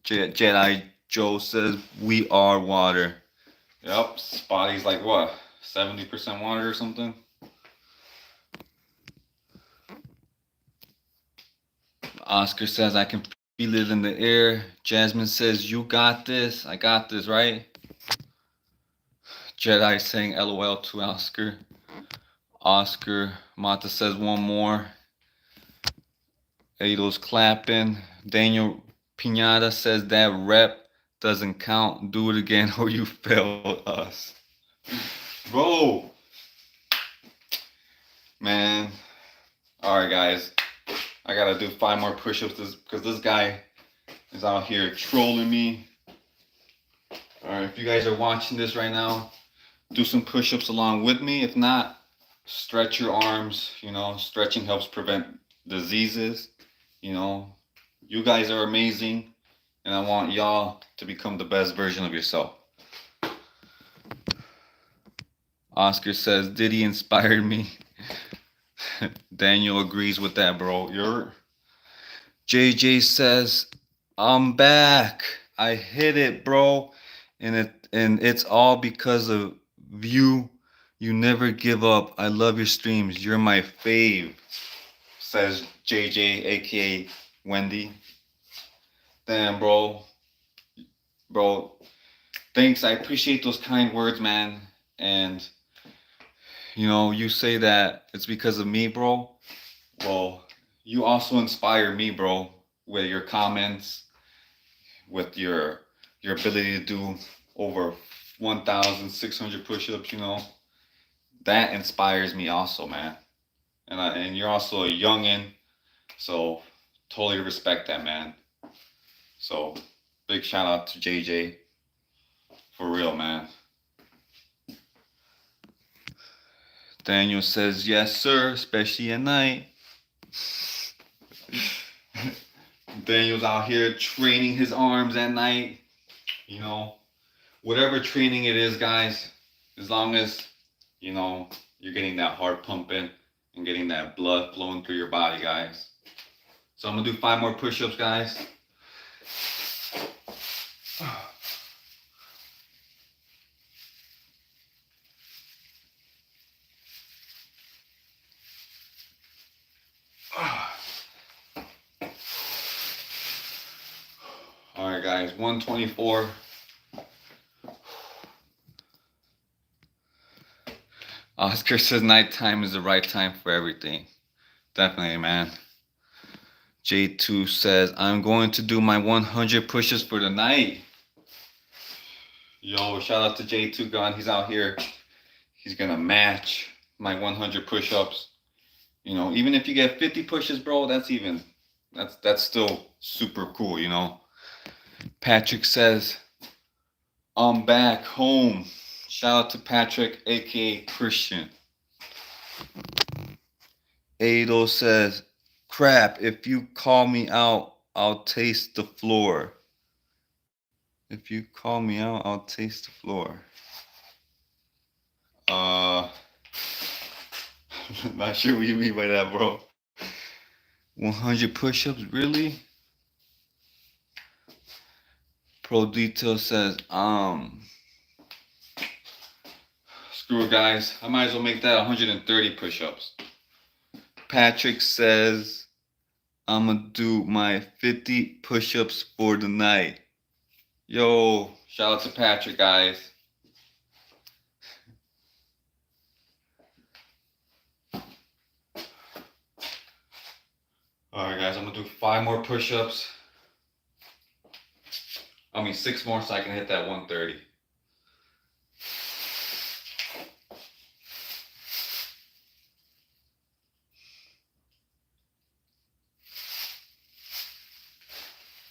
Jedi Joe says, we are water. Yep, Spotty's like what? 70% water or something? Oscar says, I can Feel it in the air. Jasmine says, "You got this. I got this, right?" Jedi saying LOL to Oscar. Oscar Mata says one more. Ado's clapping. Daniel Pinata says that rep doesn't count. Do it again or you failed us. Bro. Man. Alright guys. I gotta do 5 more push-ups because this guy is out here trolling me. Alright, if you guys are watching this right now, do some push-ups along with me. If not, stretch your arms. You know, stretching helps prevent diseases. You know, you guys are amazing, and I want y'all to become the best version of yourself. Oscar says, Diddy inspired me. Daniel agrees with that, bro. JJ says, I'm back. I hit it, bro. And it's all because of you. You never give up. I love your streams. You're my fave, says JJ, aka Wendy. Damn, bro. Bro, thanks. I appreciate those kind words, man. And you know, you say that it's because of me, bro. Well, you also inspire me, bro, with your comments, with your ability to do over 1,600 push-ups. You know, that inspires me also, man. And you're also a youngin, so totally respect that, man. So big shout out to JJ, for real, man. Daniel says yes, sir, especially at night. Daniel's out here training his arms at night. You know, whatever training it is, guys, as long as, you know, you're getting that heart pumping and getting that blood flowing through your body, guys. So I'm gonna do 5 more push-ups, guys. All right, guys, 124. Oscar says nighttime is the right time for everything. Definitely, man. J2 says, I'm going to do my 100 push-ups for the night. Yo, shout out to J2 Gun. He's out here. He's going to match my 100 push-ups. You know, even if you get 50 pushes, bro, that's still super cool, you know. Patrick says, I'm back home. Shout out to Patrick, aka Christian. Ado says, crap, if you call me out, I'll taste the floor. If you call me out, I'll taste the floor. Not sure what you mean by that, bro. 100 push-ups, really? Pro Detail says, screw it, guys. I might as well make that 130 push-ups. Patrick says, I'm gonna do my 50 push-ups for the night. Yo, shout out to Patrick, guys. Alright, guys, I'm gonna do 5 more push-ups. 6 more so I can hit that 130.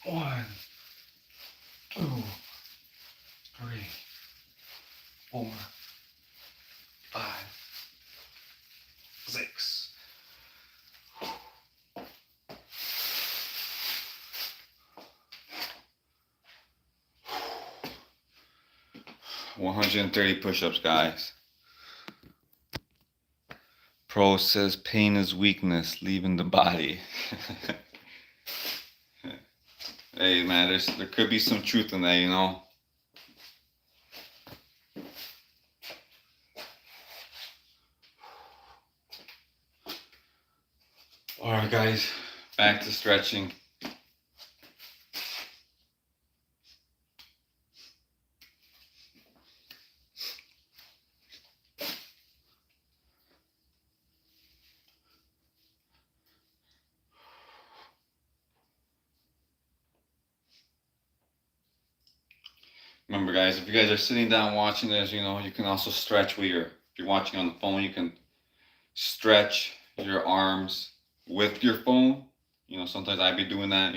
One, 2, 3, 4, 5, 6. 130 push-ups, guys. Pro says pain is weakness, leaving the body. Hey, man, there could be some truth in that, you know. All right, guys, back to stretching. Remember, guys, if you guys are sitting down watching this, you can also stretch with if you're watching on the phone, you can stretch your arms with your phone. Sometimes I'd be doing that.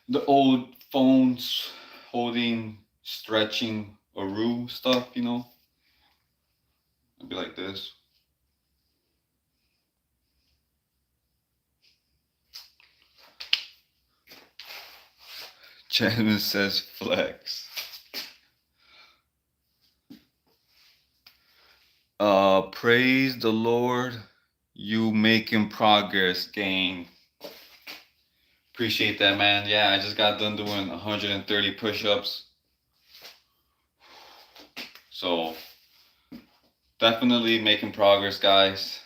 The old phones holding, stretching, Aru stuff. I'd be like this. Jasmine says flex. Praise the Lord, you making progress, gang. Appreciate that, man. Yeah, I just got done doing 130 push-ups. So definitely making progress, guys.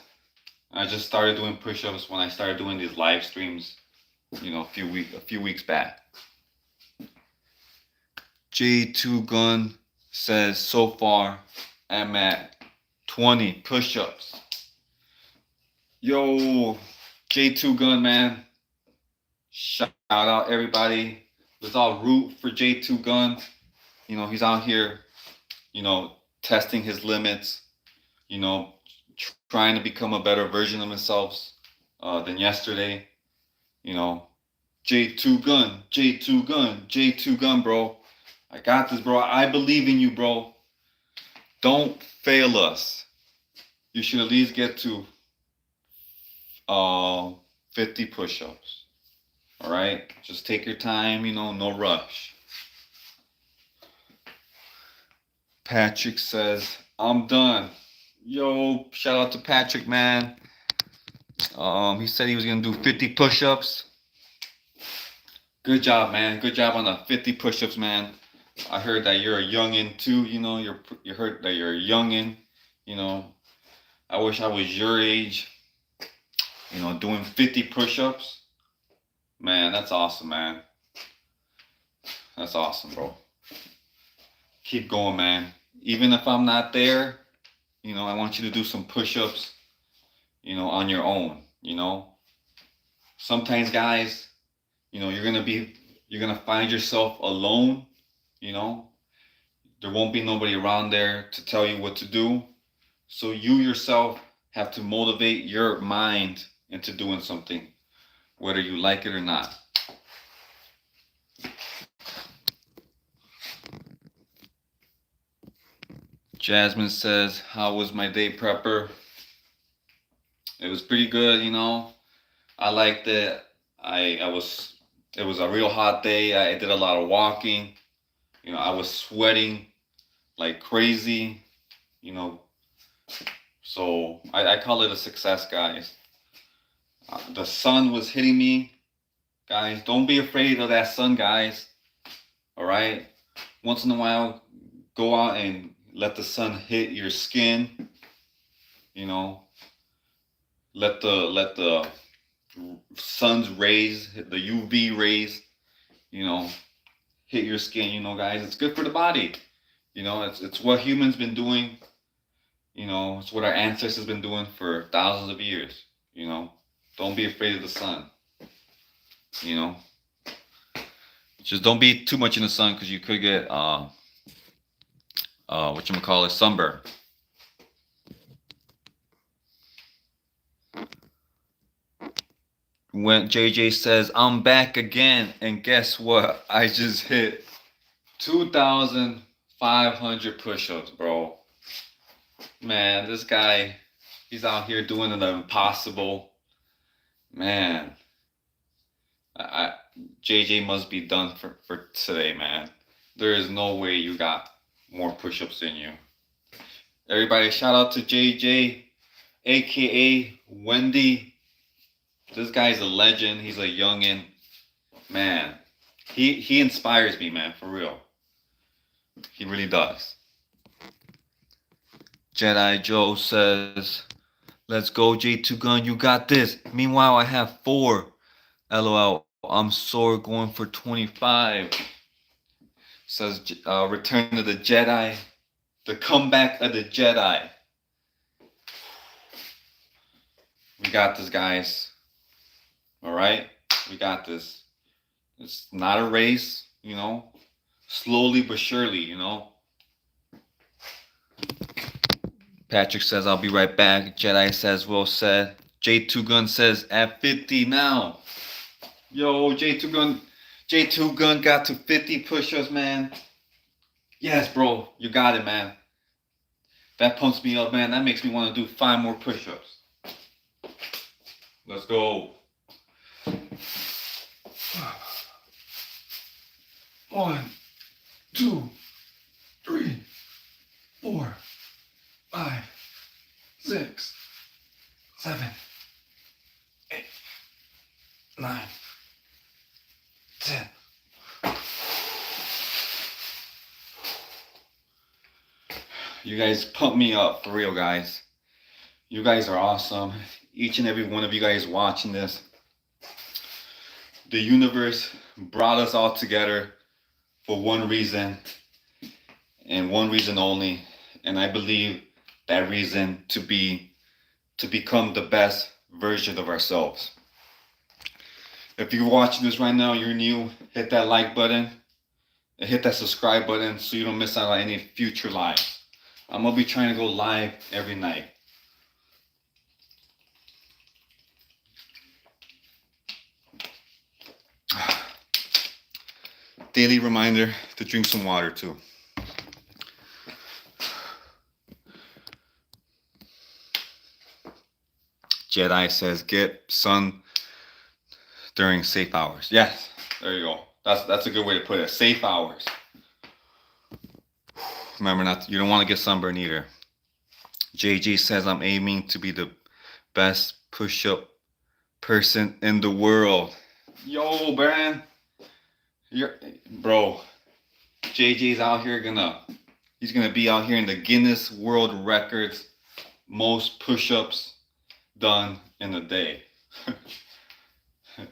I just started doing push-ups when I started doing these live streams, a few weeks back. J2 Gun says so far I'm at 20 push-ups. Yo, J2 Gun, man. Shout out everybody. Let's all root for J2 Gun. He's out here, testing his limits, trying to become a better version of himself than yesterday. J2 Gun, J2 Gun, J2 Gun, bro. I got this, bro. I believe in you, bro. Don't fail us. You should at least get to 50 push-ups. All right? Just take your time, no rush. Patrick says, I'm done. Yo, shout out to Patrick, man. He said he was going to do 50 push-ups. Good job, man. Good job on the 50 push-ups, man. I heard that you're a youngin' too, you heard that you're a youngin', I wish I was your age, doing 50 push-ups. Man, that's awesome, man. That's awesome, bro. Keep going, man. Even if I'm not there, I want you to do some push-ups, on your own, Sometimes, guys, you're gonna find yourself alone, There won't be nobody around there to tell you what to do. So you yourself have to motivate your mind into doing something, whether you like it or not. Jasmine says, how was my day, prepper? It was pretty good, I liked it. It was a real hot day. I did a lot of walking. I was sweating like crazy, So I call it a success, guys. The sun was hitting me. Guys, don't be afraid of that sun, guys. All right? Once in a while, go out and let the sun hit your skin. Let the sun's rays, the UV rays, hit your skin, guys. It's good for the body. It's what humans been doing. It's what our ancestors been doing for thousands of years. Don't be afraid of the sun. Just don't be too much in the sun because you could get sunburn. When JJ says, I'm back again, and guess what? I just hit 2,500 push-ups, bro. Man, this guy, he's out here doing the impossible. Man, JJ must be done for today, man. There is no way you got more push-ups than you. Everybody, shout out to JJ, aka Wendy. This guy's a legend. He's a youngin'. Man, he inspires me, man, for real. He really does. Jedi Joe says, let's go, J2 Gun, you got this. Meanwhile, I have 4. LOL, I'm sore going for 25. Says, Return to the Jedi. The comeback of the Jedi. We got this, guys. All right? We got this. It's not a race, slowly but surely, you know. Patrick says, I'll be right back. Jedi says, well said. J2 Gun says, at 50 now. Yo, J2 Gun got to 50 push-ups, man. Yes, bro, you got it, man. That pumps me up, man. That makes me want to do 5 more push-ups. Let's go. 1, 2, 3, 4, 5, 6, 7, 8, 9, 10. You guys pump me up, for real, guys. You guys are awesome. Each and every one of you guys watching this. The universe brought us all together for one reason, and one reason only. And I believe that reason to become the best version of ourselves. If you're watching this right now, you're new, hit that like button and hit that subscribe button so you don't miss out on any future lives. I'm gonna be trying to go live every night. Daily reminder to drink some water too. Jedi says, get sun during safe hours. Yes, there you go. That's a good way to put it. Safe hours. Remember, you don't want to get sunburned either. JG says, I'm aiming to be the best push-up person in the world. Yo, man. Bro, JJ's out here he's gonna be out here in the Guinness World Records most push-ups done in a day.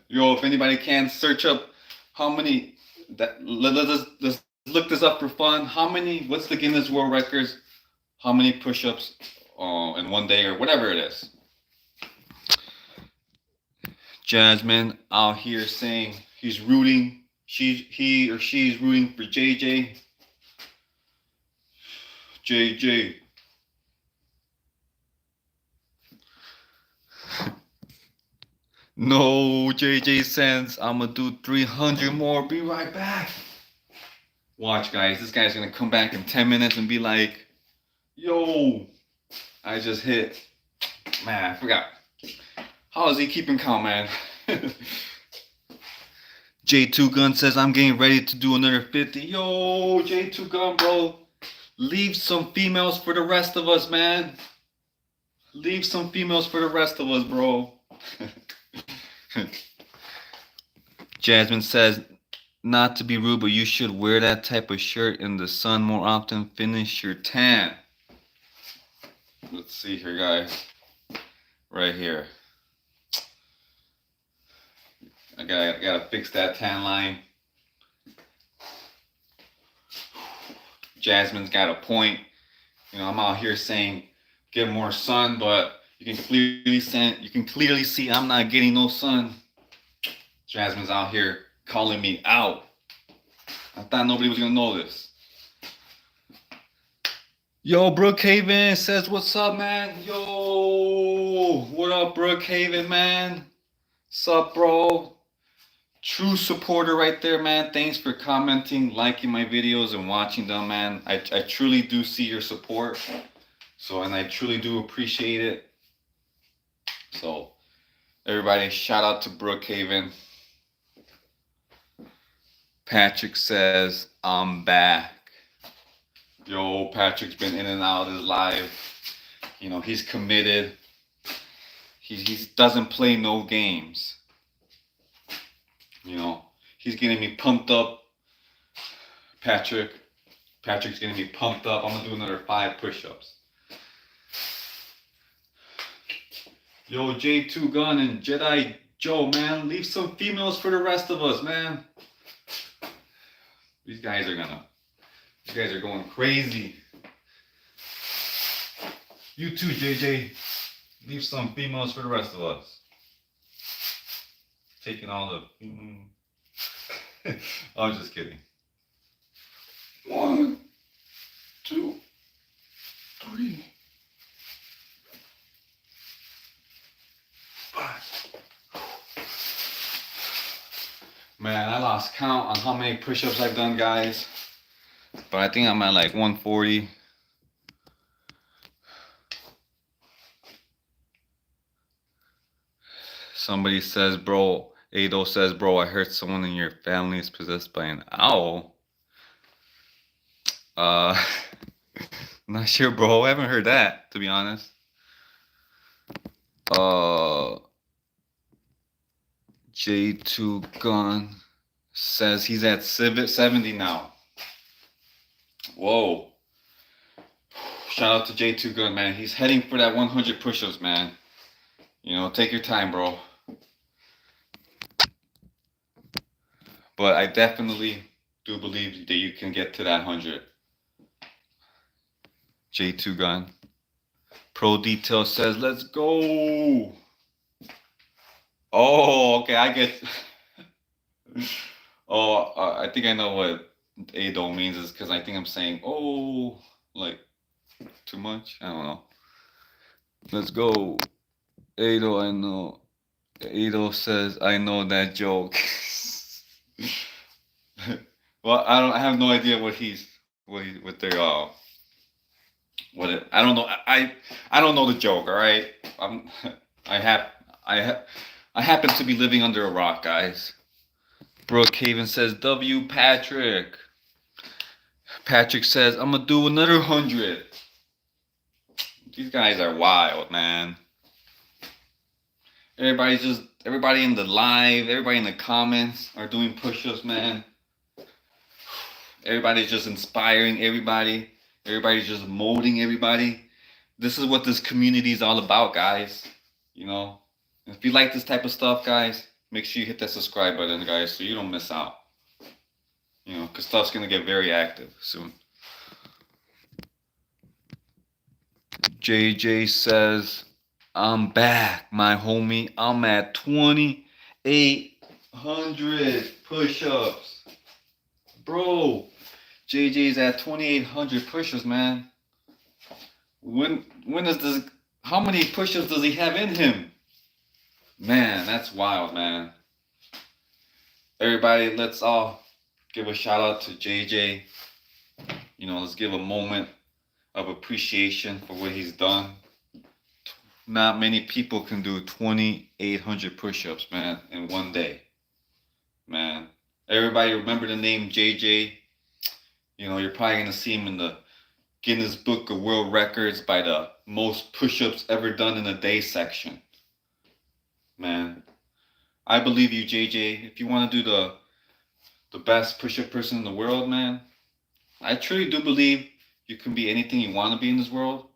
Yo, if anybody can search up how many let's look this up for fun. What's the Guinness World Records? How many push-ups in one day or whatever it is? Jasmine out here saying he's rooting. He or she's rooting for JJ. JJ. No, JJ sends. I'm gonna do 300 more. Be right back. Watch, guys. This guy's gonna come back in 10 minutes and be like, yo, I just hit. Man, I forgot. How is he keeping count, man? J2 Gun says, I'm getting ready to do another 50. Yo, J2 Gun, bro. Leave some females for the rest of us, man. Leave some females for the rest of us, bro. Jasmine says, not to be rude, but you should wear that type of shirt in the sun more often. Finish your tan. Let's see here, guys. Right here. I gotta fix that tan line. Jasmine's got a point. You know, I'm out here saying get more sun, but you can clearly see I'm not getting no sun. Jasmine's out here calling me out. I thought nobody was gonna know this. Yo, Brookhaven says, what's up, man? Yo, what up, Brookhaven, man? Sup, bro? True supporter right there, man. Thanks for commenting, liking my videos, and watching them, man. I truly do see your support. And I truly do appreciate it. So, everybody, shout out to Brookhaven. Patrick says, I'm back. Yo, Patrick's been in and out of his live. You know, he's committed. He doesn't play no games. You know, he's getting me pumped up. Patrick's getting me pumped up. I'm gonna do another 5 push-ups. Yo, J2 Gun and Jedi Joe, man, leave some females for the rest of us, man. These guys are going crazy. You too, JJ. Leave some females for the rest of us. Taking all the... I'm just kidding. lost count on how many push-ups I've done, guys. But I think I'm at like 140. Somebody says, bro, Ado says, bro, I heard someone in your family is possessed by an owl. I'm not sure, bro. I haven't heard that, to be honest. J2 Gun says he's at 70 now. Whoa. Shout out to J2 Gun, man. He's heading for that 100 push-ups, man. You know, take your time, bro. But I definitely do believe that you can get to that 100. J2 Gun. Pro Detail says, let's go. Oh, okay, I get. I think I know what Ado means is because I think I'm saying, oh, like too much. I don't know. Let's go. Ado, I know. Ado says, I know that joke. Well, I have no idea what they're I don't know. I don't know the joke. All right. I have I happen to be living under a rock, guys. Brooke Haven says, W Patrick. Patrick says, I'm gonna do another 100. These guys are wild, man. Everybody in the live, everybody in the comments are doing push-ups, man. Everybody's just inspiring everybody. Everybody's just molding everybody. This is what this community is all about, guys. You know, if you like this type of stuff, guys, make sure you hit that subscribe button, guys, so you don't miss out. You know, because stuff's going to get very active soon. JJ says, I'm back, my homie. I'm at 2,800 push-ups. Bro, JJ's at 2,800 push-ups, man. When is this? How many push-ups does he have in him? Man, that's wild, man. Everybody, let's all give a shout out to JJ. You know, let's give a moment of appreciation for what he's done. Not many people can do 2,800 push-ups, man, in one day. Man, everybody remember the name JJ. You know, you're probably going to see him in the Guinness Book of World Records by the most push-ups ever done in a day section. Man, I believe you, JJ. If you want to do the best push-up person in the world, man, I truly do believe you can be anything you want to be in this world.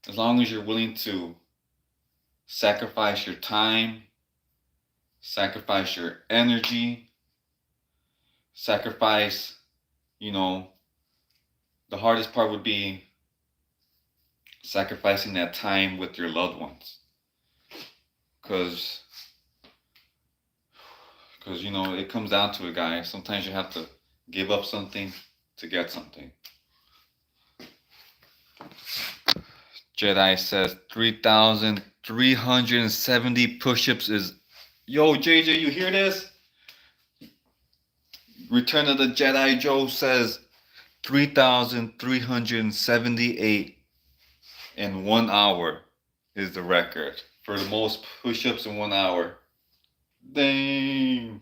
As long as you're willing to sacrifice your time, sacrifice your energy, sacrifice, you know, the hardest part would be sacrificing that time with your loved ones. Because you know, it comes down to it, guys. Sometimes you have to give up something to get something. Jedi says 3,370 push-ups is... Yo, JJ, you hear this? Return of the Jedi Joe says 3,378 in 1 hour is the record for the most push-ups in 1 hour. Dang,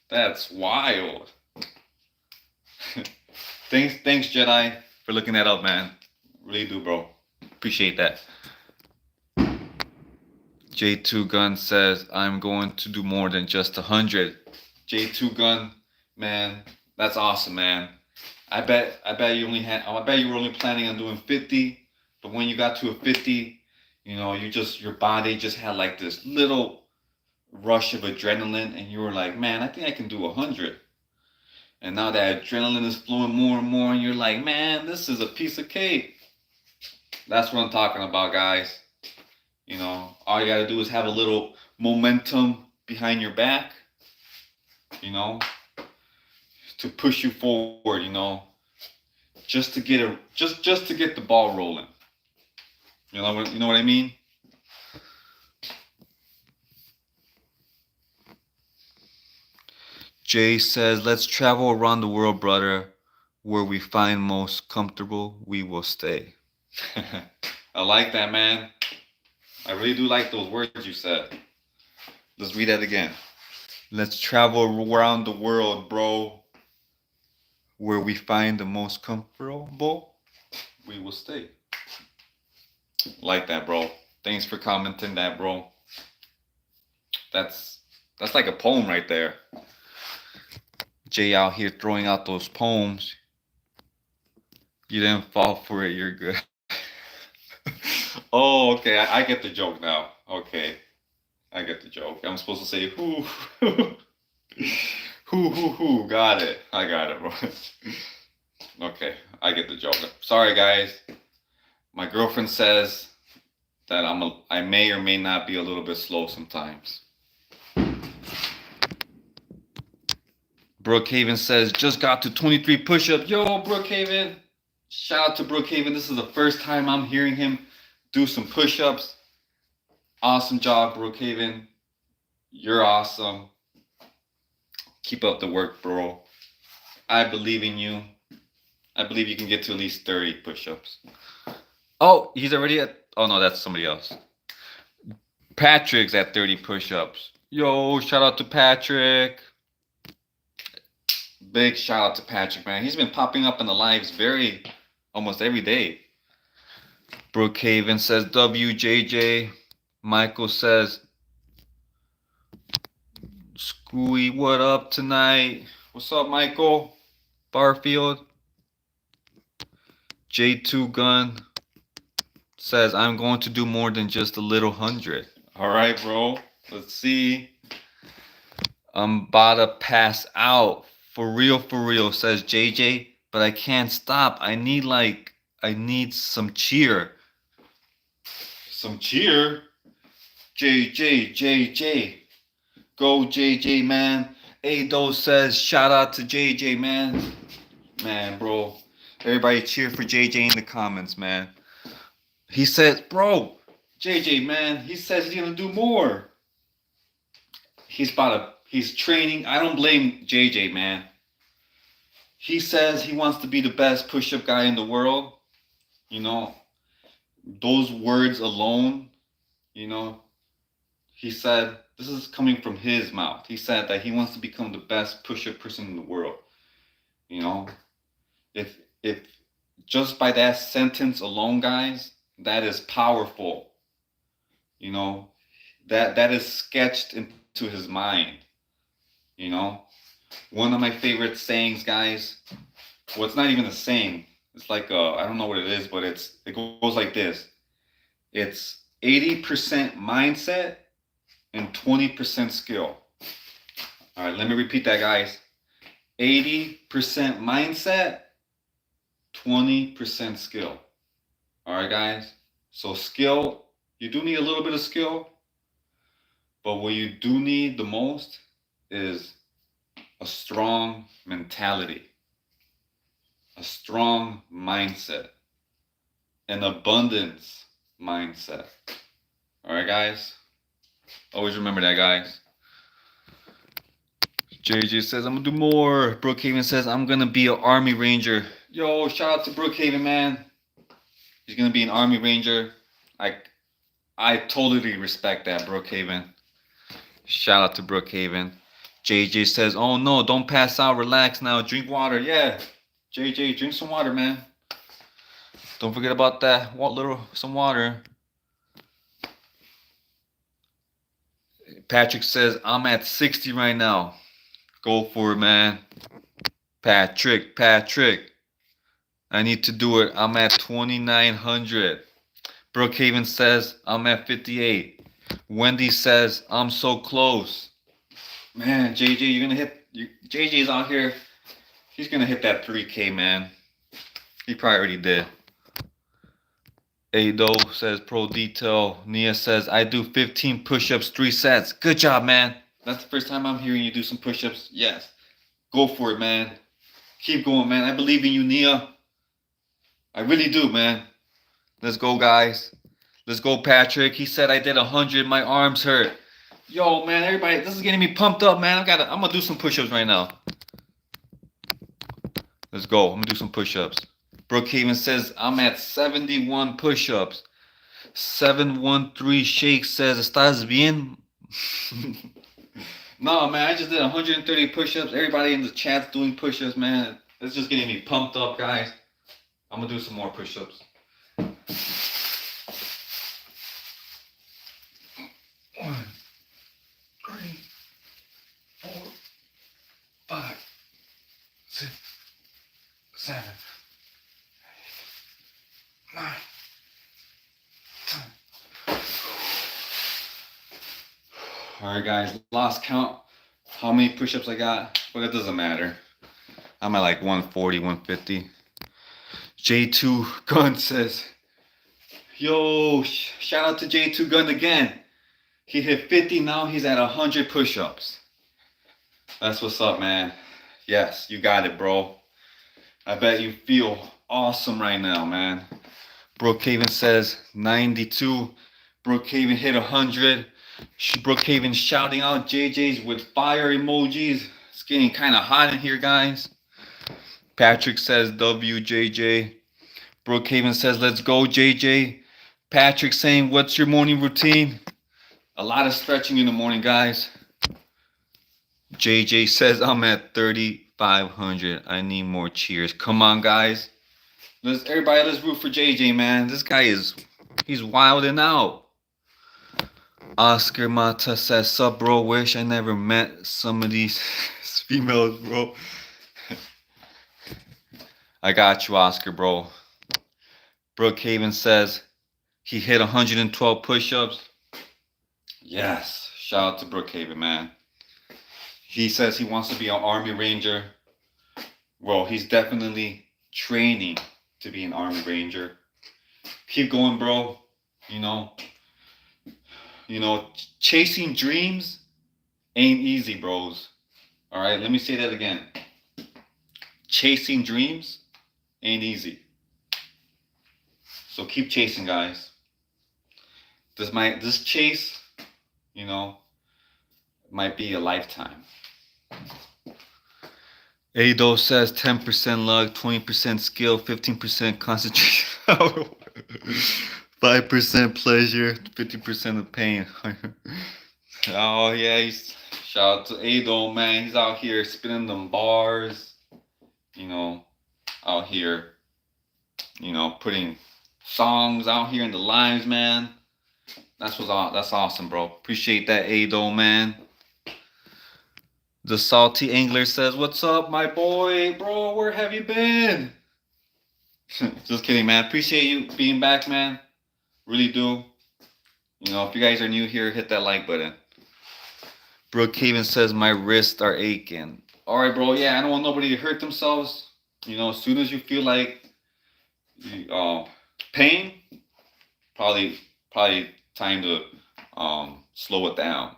that's wild. Thanks, Jedi, for looking that up, man. Really do, bro. Appreciate that. J2 Gun says, I'm going to do more than just 100. J2 Gun, man, that's awesome, man. I bet you were only planning on doing 50, but when you got to a 50, you know, your body just had like this little rush of adrenaline, and you were like, man, I think I can do 100. And now that adrenaline is flowing more and more, and you're like, man, this is a piece of cake. That's what I'm talking about, guys. You know, all you gotta do is have a little momentum behind your back, you know, to push you forward, you know, just to get the ball rolling. You know what I mean? Jay says, let's travel around the world, brother. Where we find most comfortable, we will stay. I like that, man. I really do like those words you said. Let's read that again. Let's travel around the world, bro. Where we find the most comfortable, we will stay. Like that, bro. Thanks for commenting that, bro. That's like a poem right there. Jay out here throwing out those poems. You didn't fall for it, you're good. Oh, okay. I get the joke now. Okay. I get the joke. I'm supposed to say who. Who. Got it. I got it, bro. Okay. I get the joke. Sorry, guys. My girlfriend says that I may or may not be a little bit slow sometimes. Brookhaven says, just got to 23 push-ups. Yo, Brookhaven. Shout out to Brookhaven. This is the first time I'm hearing him do some push-ups. Awesome job, Brookhaven. You're awesome. Keep up the work, bro. I believe in you. I believe you can get to at least 30 push-ups. Oh, he's already at... Oh, no, that's somebody else. Patrick's at 30 push-ups. Yo, shout out to Patrick. Big shout out to Patrick, man. He's been popping up in the lives almost every day. Brookhaven says WJJ. Michael says, Scooey, what up tonight? What's up, Michael? Barfield. J2 Gun says, I'm going to do more than just a little 100. All right, bro. Let's see. I'm about to pass out. For real, says JJ. But I can't stop. I need some cheer. Some cheer? JJ. Go JJ, man. Ado says, shout out to JJ, man. Man, bro. Everybody cheer for JJ in the comments, man. He says, bro, JJ, man, he says he's gonna do more. He's training. I don't blame JJ, man. He says he wants to be the best push-up guy in the world. You know, those words alone, you know, he said, this is coming from his mouth. He said that he wants to become the best push-up person in the world. You know, if just by that sentence alone, guys, that is powerful. You know, that is sketched into his mind. You know, one of my favorite sayings, guys. Well, it's not even a saying. It's like I don't know what it is, but it goes like this. It's 80% mindset and 20% skill. All right, let me repeat that, guys. 80% mindset, 20% skill. All right, guys. So skill, you do need a little bit of skill, but what you do need the most is a strong mentality, a strong mindset, an abundance mindset. All right, guys. Always remember that, guys. JJ says, I'm going to do more. Brookhaven says, I'm going to be an Army Ranger. Yo, shout out to Brookhaven, man. He's going to be an Army Ranger. I totally respect that, Brookhaven. Shout out to Brookhaven. JJ says, oh no, don't pass out. Relax now. Drink water. Yeah. JJ, drink some water, man. Don't forget about that. Some water. Patrick says, I'm at 60 right now. Go for it, man. Patrick. I need to do it. I'm at 2,900. Brookhaven says, I'm at 58. Wendy says, I'm so close. Man, JJ, you're going to hit... JJ's out here. He's going to hit that 3K, man. He probably already did. Ado says, pro detail. Nia says, I do 15 push-ups, 3 sets. Good job, man. That's the first time I'm hearing you do some push-ups. Yes. Go for it, man. Keep going, man. I believe in you, Nia. I really do, man. Let's go, guys. Let's go, Patrick. He said I did 100. My arms hurt. Yo, man, everybody, this is getting me pumped up, man. I'm gonna do some push-ups right now. Let's go. I'm gonna do some push-ups. Brookhaven says I'm at 71 push-ups. 713 Shake says, ¿Estás bien? No, man, I just did 130 push-ups. Everybody in the chat's doing push-ups, man. It's just getting me pumped up, guys. I'm gonna do some more push-ups. 1, 3, 4, 5, 6, 7, 8, 9, 10. Alright, guys, lost count how many push-ups I got, but it doesn't matter. I'm at like 140, 150. J2 Gun says, yo, shout out to J2 Gun again. He hit 50, now he's at 100 push-ups. That's what's up, man. Yes, you got it, bro. I bet you feel awesome right now, man. Brookhaven says 92. Brookhaven hit 100. Brookhaven shouting out JJ's with fire emojis. It's getting kind of hot in here, guys. Patrick says WJJ. Brookhaven says let's go, JJ. Patrick saying what's your morning routine? A lot of stretching in the morning, guys. JJ says I'm at 3,500. I need more cheers. Come on, guys. Let's root for JJ, man. This guy he's wilding out. Oscar Mata says, sup, bro? Wish I never met some of these females, bro. I got you, Oscar, bro. Brookhaven says he hit 112 push-ups. Yes, shout out to Brookhaven, man. He says he wants to be an Army Ranger. Well, he's definitely training to be an Army Ranger. Keep going, bro. Chasing dreams ain't easy, bros. All right, let me say that again. Chasing dreams ain't easy. So keep chasing, guys. This chase, might be a lifetime. Ado says 10% luck, 20% skill, 15% concentration, 5% pleasure, 50% of pain. Oh yeah, shout out to Ado, man. He's out here spinning them bars, out here, putting songs out here in the lives, man. That's awesome, bro. Appreciate that, Ado, man. The Salty Angler says, what's up, my boy? Bro, where have you been? Just kidding, man. Appreciate you being back, man. Really do. If you guys are new here, hit that like button. Brookhaven says, my wrists are aching. All right, bro. Yeah, I don't want nobody to hurt themselves. As soon as you feel like pain, probably time to slow it down.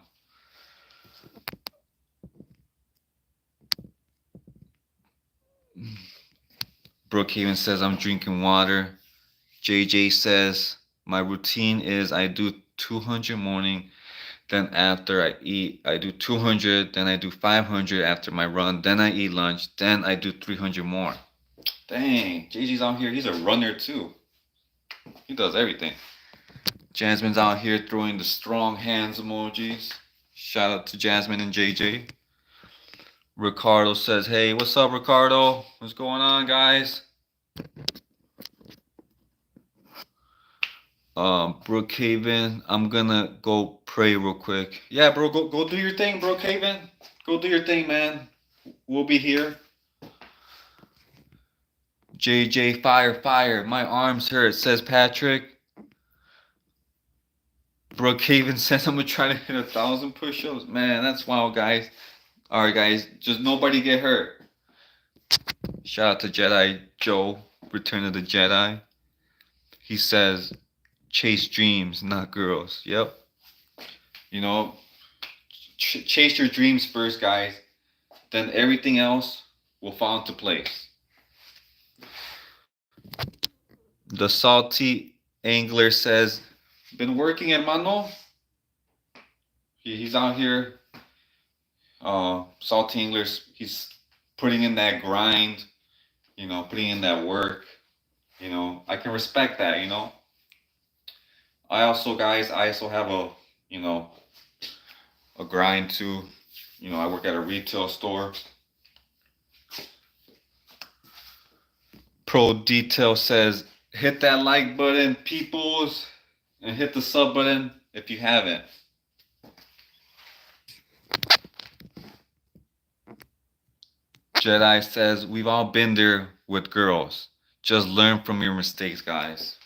Brookhaven says I'm drinking water. JJ says my routine is I do 200 morning, then after I eat I do 200, then I do 500 after my run, then I eat lunch, then I do 300 more. Dang, JJ's out here. He's a runner too. He does everything. Jasmine's out here throwing the strong hands emojis. Shout out to Jasmine and JJ. Ricardo says, hey, what's up, Ricardo? What's going on, guys? Brookhaven, I'm gonna go pray real quick. Yeah, bro, go do your thing, Brookhaven. Go do your thing, man. We'll be here. JJ, fire. My arms hurt, says Patrick. Brookhaven says I'm gonna try to hit 1,000 push-ups. Man, that's wild, guys. Alright, guys, just nobody get hurt. Shout out to Jedi Joe, Return of the Jedi. He says, chase dreams, not girls. Yep. Chase your dreams first, guys. Then everything else will fall into place. The Salty Angler says, been working, hermano? He's out here, Salty English. He's putting in that grind, putting in that work. I can respect that. I also have you know, a grind too. I work at a retail store. Pro Detail says, hit that like button, peoples, and hit the sub button if you haven't. Jedi says, we've all been there with girls. Just learn from your mistakes, guys.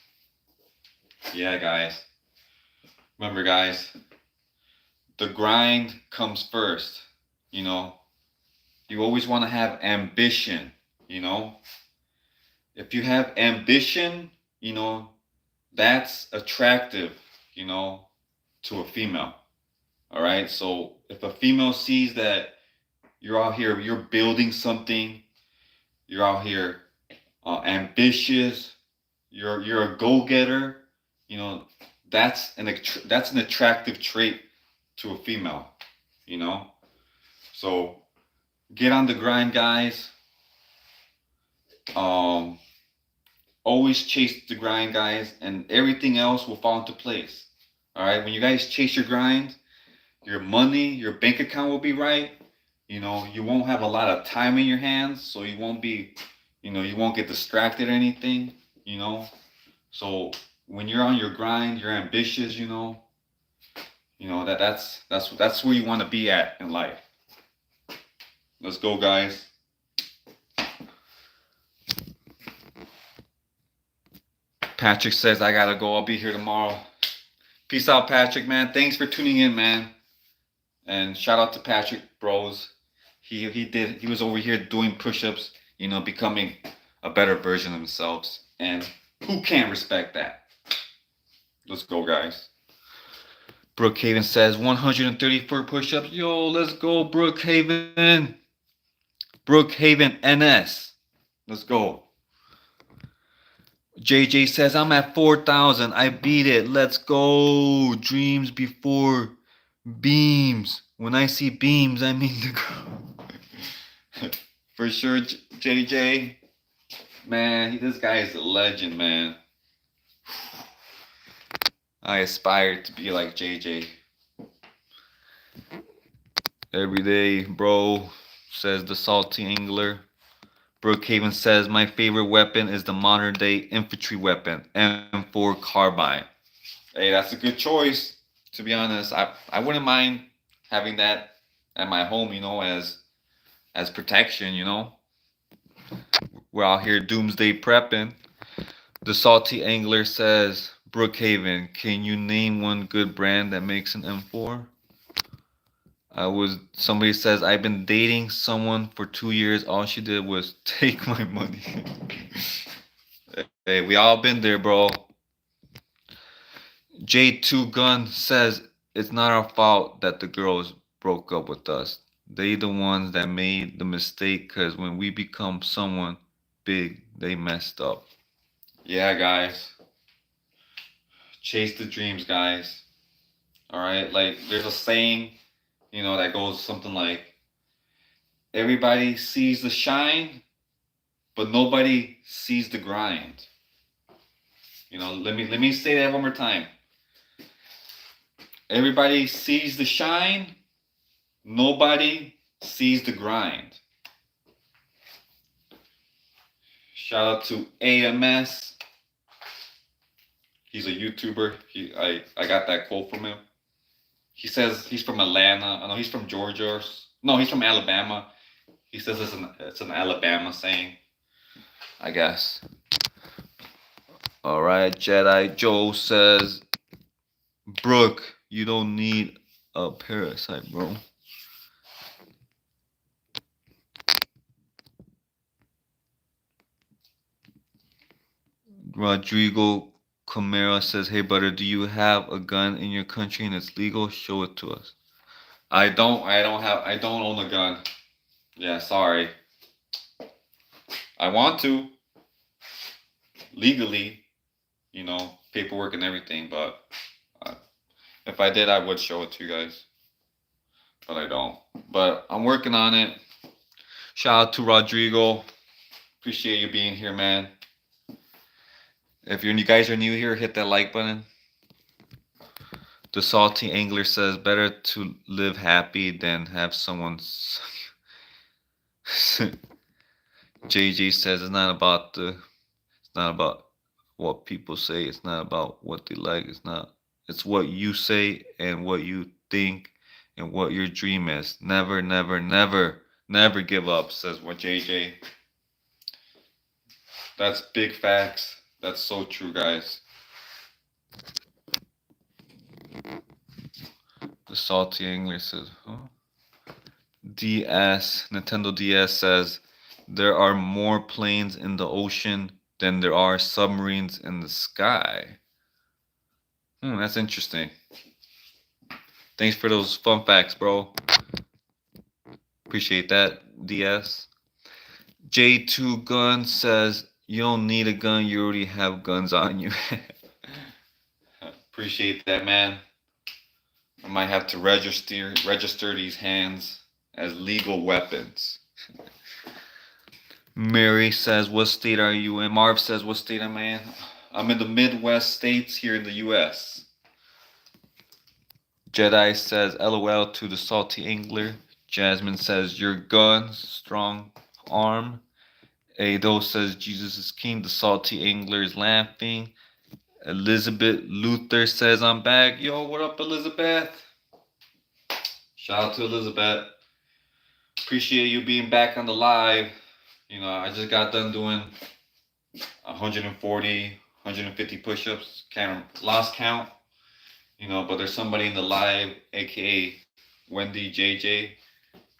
Yeah, guys. Remember, guys, the grind comes first. You know, you always want to have ambition. You know, if you have ambition, that's attractive, to a female. All right. So if a female sees that you're out here, you're building something, you're out here ambitious, you're a go-getter, you know, that's an attractive trait to a female, you know. So get on the grind, guys. Um, Always chase the grind, guys, and everything else will fall into place. All right, when you guys chase your grind, your money, your bank account will be right. You won't have a lot of time in your hands, so you won't be, you won't get distracted or anything. You know, so when you're on your grind, you're ambitious. That's where you want to be at in life. Let's go, guys. Patrick says I gotta go. I'll be here tomorrow. Peace out, Patrick, man. Thanks for tuning in, man. And shout out to Patrick Bros. He was over here doing push-ups, becoming a better version of themselves. And who can't respect that? Let's go, guys. Brookhaven says 134 push-ups. Yo, let's go, Brookhaven. Brookhaven NS. Let's go. JJ says I'm at 4,000. I beat it. Let's go. Dreams before beams. When I see beams, I mean the girl. For sure, JJ. Man, this guy is a legend, man. I aspire to be like JJ. Every day, bro, says the salty angler. Brookhaven says my favorite weapon is the modern day infantry weapon, M4 carbine. Hey, that's a good choice. To be honest, I wouldn't mind having that at my home, as protection, We're out here doomsday prepping. The salty angler says, Brookhaven, can you name one good brand that makes an M4? Somebody says, I've been dating someone for 2 years. All she did was take my money. Hey, we all been there, bro. J2 Gun says, it's not our fault that the girls broke up with us. They the ones that made the mistake, because when we become someone big, they messed up. Yeah, guys. Chase the dreams, guys. All right? Like, there's a saying, that goes something like, everybody sees the shine, but nobody sees the grind. Let me say that one more time. Everybody sees the shine, nobody sees the grind. Shout out to AMS. He's a YouTuber. I got that quote from him. He says he's from Atlanta. I know he's from Georgia. No, he's from Alabama. He says it's an Alabama saying, I guess. All right, Jedi Joe says, Brooke, you don't need a parasite, bro. Rodrigo Camara says, hey, brother, do you have a gun in your country and it's legal? Show it to us. I don't own a gun. Yeah, sorry. I want to. Legally, paperwork and everything, but if I did, I would show it to you guys. but I don't. But I'm working on it. Shout out to Rodrigo. Appreciate you being here, man. If you guys are new here, hit that like button. The salty angler says, better to live happy than have someone. JJ says it's not about what people say. It's not about what they like. It's what you say and what you think and what your dream is. Never, never, never, never give up, says what JJ. That's big facts. That's so true, guys. The salty angler says, huh? Nintendo DS says, there are more planes in the ocean than there are submarines in the sky. That's interesting. Thanks for those fun facts, bro. Appreciate that, DS. J2 Gun says, you don't need a gun, you already have guns on you. Appreciate that, man. I might have to register these hands as legal weapons. Mary says, what state are you in? Marv says, what state am I in? I'm in the Midwest states here in the US. Jedi says, LOL to the salty angler. Jasmine says, your gun, strong arm. Ado says, Jesus is king. The salty angler is laughing. Elizabeth Luther says, I'm back. Yo, what up, Elizabeth? Shout out to Elizabeth. Appreciate you being back on the live. You know, I just got done doing 140, 150 push-ups. Lost count. You know, but there's somebody in the live, aka Wendy JJ.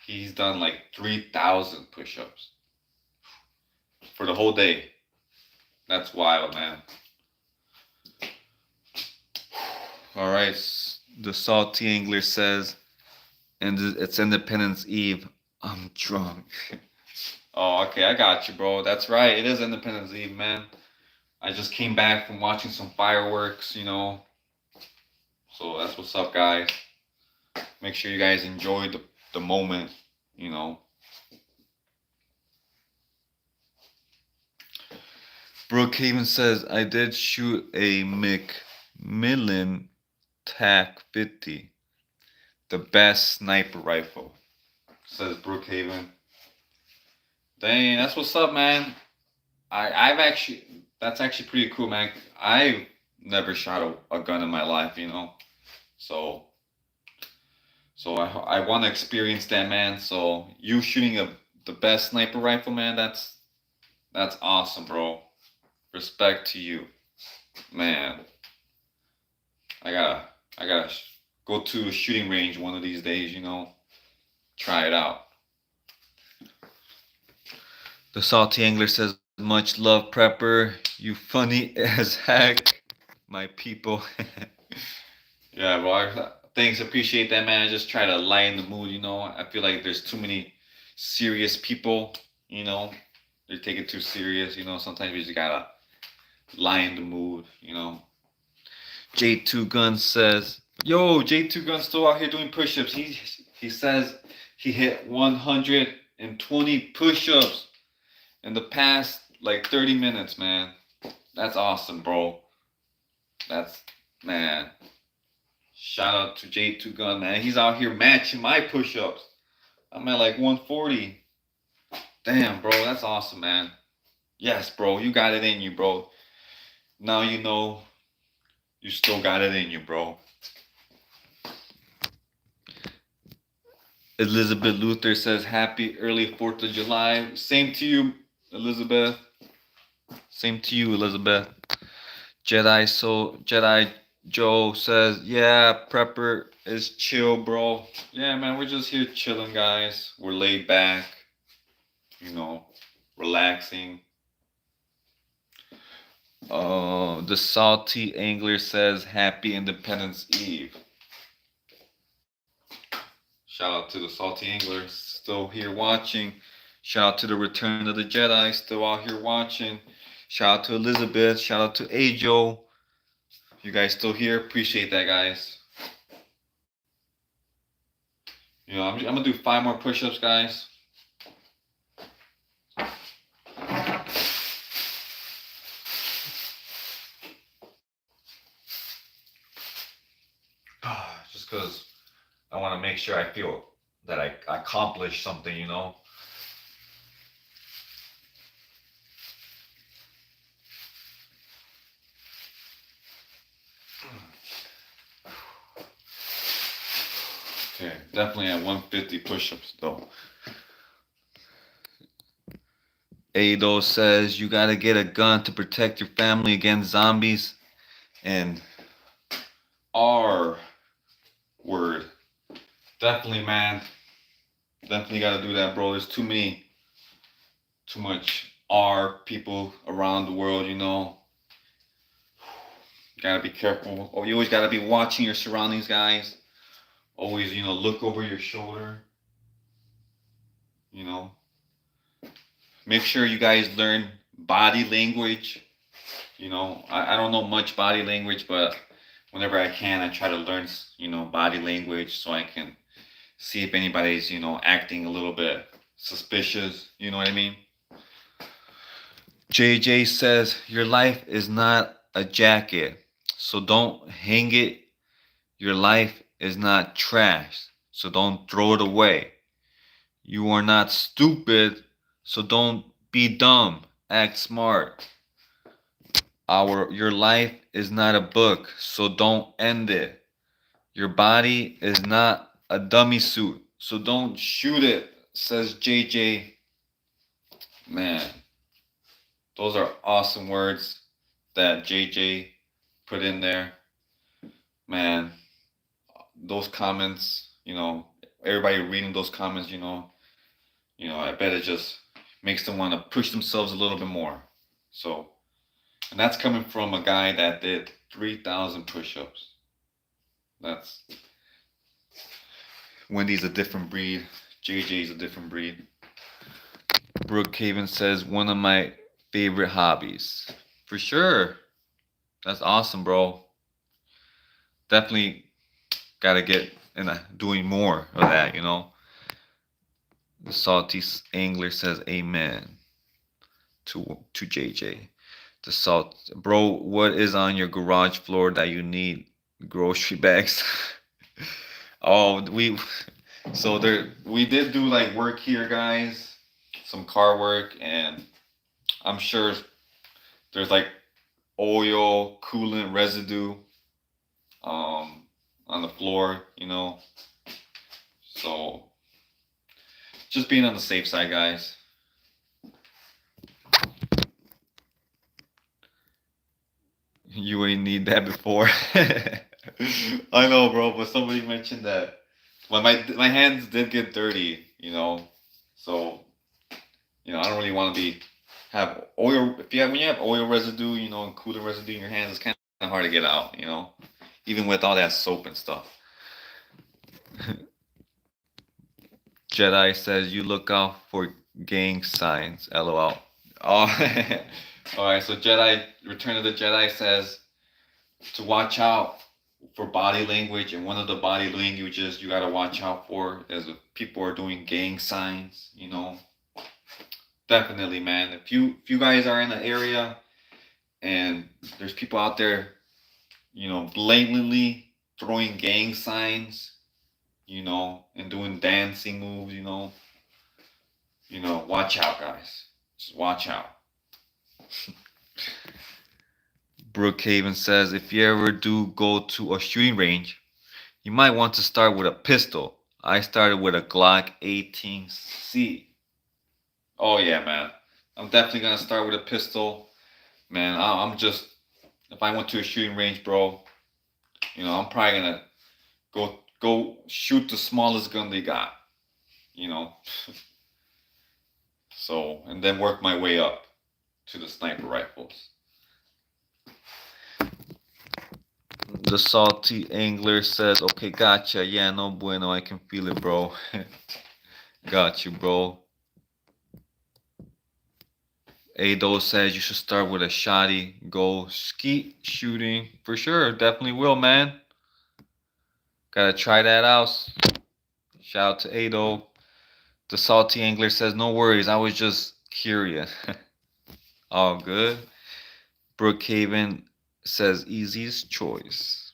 He's done like 3,000 push-ups for the whole day. That's wild, man. All right, the salty angler says, and it's Independence Eve. I'm drunk. Oh, okay, I got you, bro. That's right. It is Independence Eve, man. I just came back from watching some fireworks, you know. So that's what's up, guys. Make sure you guys enjoy the moment, you know. Brookhaven says, I did shoot a McMillan TAC 50. The best sniper rifle, says Brookhaven. Dang, that's what's up, man. That's actually pretty cool, man. I've never shot a gun in my life, you know. So I want to experience that, man. So you shooting the best sniper rifle, man. That's awesome, bro. Respect to you, man. I gotta go to a shooting range one of these days, you know. Try it out. The salty angler says, much love, prepper. You funny as heck, my people. Yeah, well, thanks, appreciate that, man. I just try to lighten the mood, you know. I feel like there's too many serious people, you know. They take it too serious, you know. Sometimes you just gotta lighten the mood, you know. J2 Gun says, yo, J2 Gun's still out here doing push-ups. He says he hit 120 push-ups in the past like 30 minutes, man. That's awesome, bro. Man. Shout out to J2 Gun, man. He's out here matching my push-ups. I'm at like 140. Damn, bro, that's awesome, man. Yes, bro, you got it in you, bro. Now you know you still got it in you, bro. Elizabeth Luther says, happy early 4th of July. Same to you, Elizabeth. Same to you, Elizabeth. Jedi Joe says, yeah, prepper is chill, bro. Yeah, man, we're just here chilling, guys. We're laid back, you know, relaxing. The salty angler says, happy Independence Eve. Shout out to the salty angler, still here watching. Shout out to the Return of the Jedi, still out here watching. Shout out to Elizabeth. Shout out to Ajo. You guys still here? Appreciate that, guys. I'm gonna do 5 more push-ups, guys. Just because I want to make sure I feel that I accomplished something. Okay, definitely at 150 push-ups though. Ado says you gotta get a gun to protect your family against zombies. And R word. Definitely, man. Definitely gotta do that, bro. There's too much R people around the world. You gotta be careful. Oh, you always gotta be watching your surroundings, guys. Always, look over your shoulder. You know, make sure you guys learn body language. I don't know much body language, but whenever I can, I try to learn, body language so I can see if anybody's, acting a little bit suspicious. You know what I mean? JJ says, your life is not a jacket, so don't hang it. Your life is not trash, so don't throw it away. You are not stupid, so don't be dumb. Act smart. Your life is not a book, so don't end it. Your body is not a dummy suit, so don't shoot it, says JJ. Man, those are awesome words that JJ put in there. Man, those comments, everybody reading those comments, I bet it just makes them want to push themselves a little bit more. So, and that's coming from a guy that did 3,000 push-ups. That's Wendy's a different breed. JJ's a different breed. Brookhaven says one of my favorite hobbies. For sure. That's awesome, bro. Definitely gotta get in doing more of that. The salty angler says amen to JJ. The salt, bro. What is on your garage floor that you need grocery bags? Oh, we did do like work here, guys. Some car work, and I'm sure there's like oil, coolant residue on the floor. So just being on the safe side, guys. You ain't need that before. I know, bro, but somebody mentioned that. Well, my hands did get dirty. So I don't really want to have oil. When you have oil residue, and coolant residue in your hands, it's kind of hard to get out. Even with all that soap and stuff. Jedi says you look out for gang signs. LOL. Oh, all right. So Return of the Jedi says to watch out for body language, and one of the body languages you gotta watch out for is if people are doing gang signs. Definitely, man. If you guys are in the area and there's people out there, blatantly throwing gang signs, and doing dancing moves, watch out, guys. Just watch out. Brookhaven says if you ever do go to a shooting range, you might want to start with a pistol. I started with a Glock 18C. Oh yeah, man. I'm definitely gonna start with a pistol, man. I'm just if I went to a shooting range, bro, I'm probably gonna go shoot the smallest gun they got, you know. So and then work my way up to the sniper rifles. The salty angler says, "Okay, gotcha. Yeah, no bueno. I can feel it, bro. Got you, bro." Ado says you should start with a shoddy. Go skeet shooting for sure. Definitely will, man. Gotta try that out. Shout out to Ado. The Salty Angler says, no worries, I was just curious. All good. Brookhaven says, easiest choice.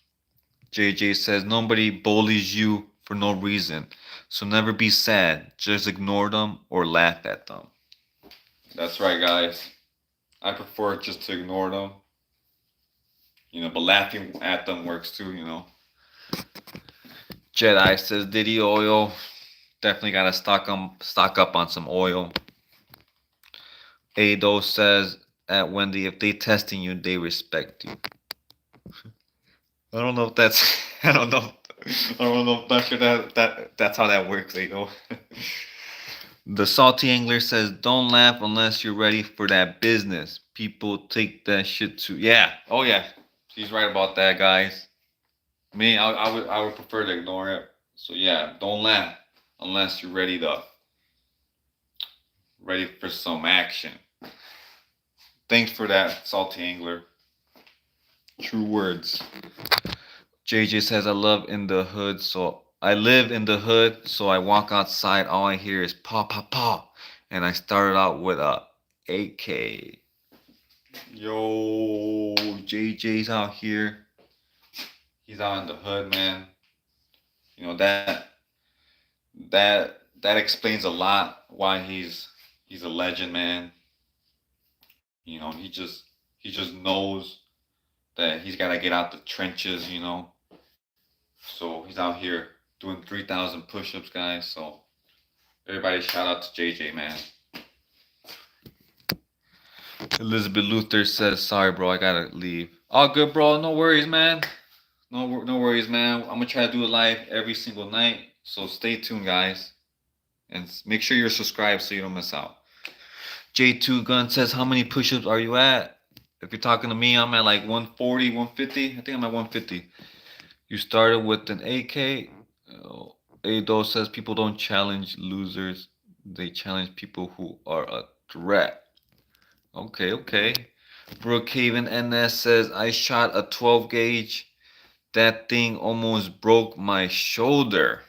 JJ says, nobody bullies you for no reason. So never be sad. Just ignore them or laugh at them. That's right, guys. I prefer just to ignore them. But laughing at them works too. Jedi says, Diddy oil. Definitely gotta stock up on some oil. Ado says, at Wendy, if they testing you, they respect you. I don't know if that's. I don't know. I don't know if that's sure that's how that works. The Salty Angler says, don't laugh unless you're ready for that business. People take that shit too. Yeah. Oh yeah. He's right about that, guys. Me, I would prefer to ignore it. So yeah, don't laugh unless you're ready for some action. Thanks for that, Salty Angler. True words. JJ says, I live in the hood, so I walk outside, all I hear is paw, paw, paw. And I started out with a AK. Yo, JJ's out here. He's out in the hood, man. That explains a lot why he's a legend, man. He just knows that he's got to get out the trenches. So he's out here doing 3,000 push-ups, guys. So everybody shout out to JJ, man. Elizabeth Luther says, sorry, bro, I gotta leave. All good, bro. No worries, man. No worries, man. I'm gonna try to do it live every single night. So stay tuned, guys. And make sure you're subscribed so you don't miss out. J2 Gun says, how many push-ups are you at? If you're talking to me, I'm at like 140, 150. I think I'm at 150. You started with an AK. Ado says people don't challenge losers. They challenge people who are a threat. Okay. Brookhaven NS says, I shot a 12 gauge. That thing almost broke my shoulder.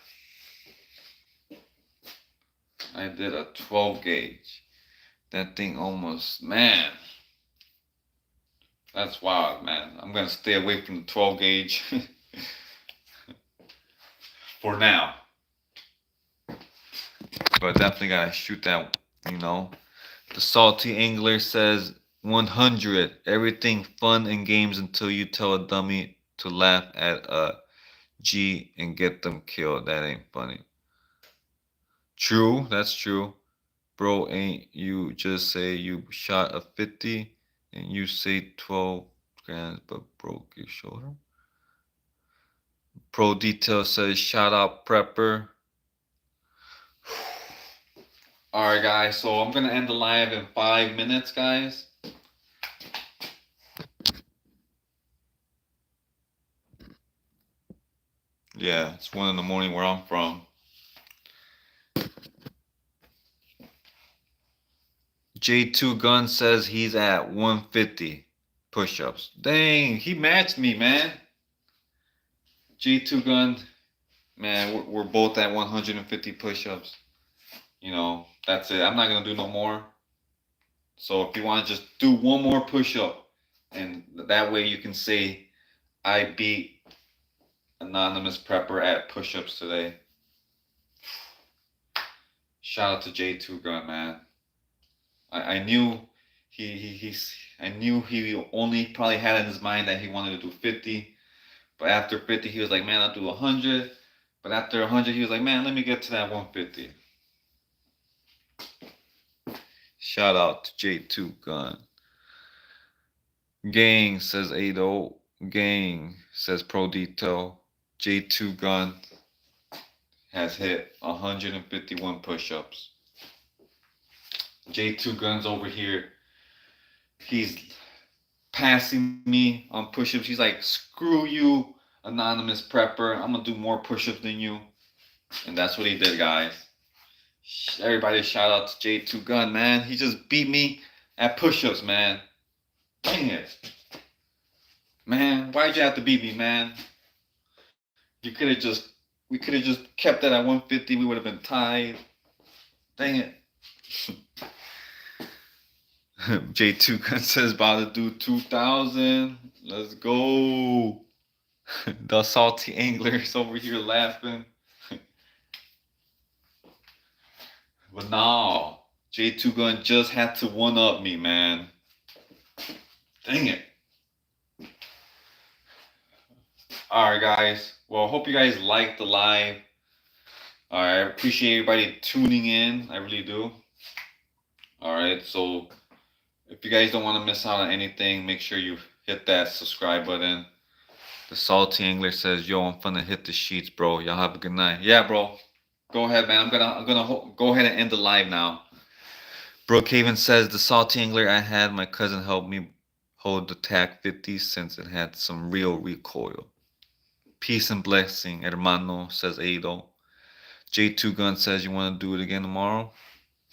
I did a 12 gauge. That thing almost, man. That's wild, man. I'm going to stay away from the 12 gauge for now. But definitely got to shoot that, The Salty Angler says 100. Everything fun and games until you tell a dummy to laugh at a G and get them killed. That ain't funny. True, that's true. Bro, ain't you just say you shot a 50 and you say 12 grams but broke your shoulder? Pro Detail says, shout out Prepper. Alright, guys, so I'm going to end the live in 5 minutes, guys. Yeah, it's 1 in the morning where I'm from. J2 Gun says he's at 150 push-ups. Dang, he matched me, man. J2 Gun, man, we're both at 150 push-ups. That's it. I'm not going to do no more. So if you want to just do one more push-up, and that way you can say, I beat Anonymous Prepper at push-ups today. Shout out to J2 Gun, man. I knew I knew he only probably had in his mind that he wanted to do 50. But after 50, he was like, man, I'll do 100. But after 100, he was like, man, let me get to that 150. Shout out to J2 Gun. Gang, says Ado. Gang, says Pro Detail. J2 Gun has hit 151 push-ups. J2 Gun's over here. He's passing me on push-ups. He's like, screw you, Anonymous Prepper. I'm going to do more push-ups than you. And that's what he did, guys. Everybody shout out to J2 Gun, man. He just beat me at push-ups, man. Dang it. Man, why'd you have to beat me, man? You could have just We could have just kept that at 150. We would have been tied. Dang it. J2 says about to do 2,000. Let's go. The salty anglers over here laughing. But no, J2 Gun just had to one up me, man. Dang it. Alright, guys. Well, hope you guys liked the live. Alright, I appreciate everybody tuning in. I really do. Alright, so if you guys don't want to miss out on anything, make sure you hit that subscribe button. The salty angler says, "Yo, I'm finna hit the sheets, bro. Y'all have a good night." Yeah, bro. Go ahead, man. I'm gonna go ahead and end the live now. Brookhaven says, "The salty angler I had, my cousin helped me hold the TAC 50 since it had some real recoil. Peace and blessing, hermano," says Ado. J2 Gun says, "You want to do it again tomorrow?"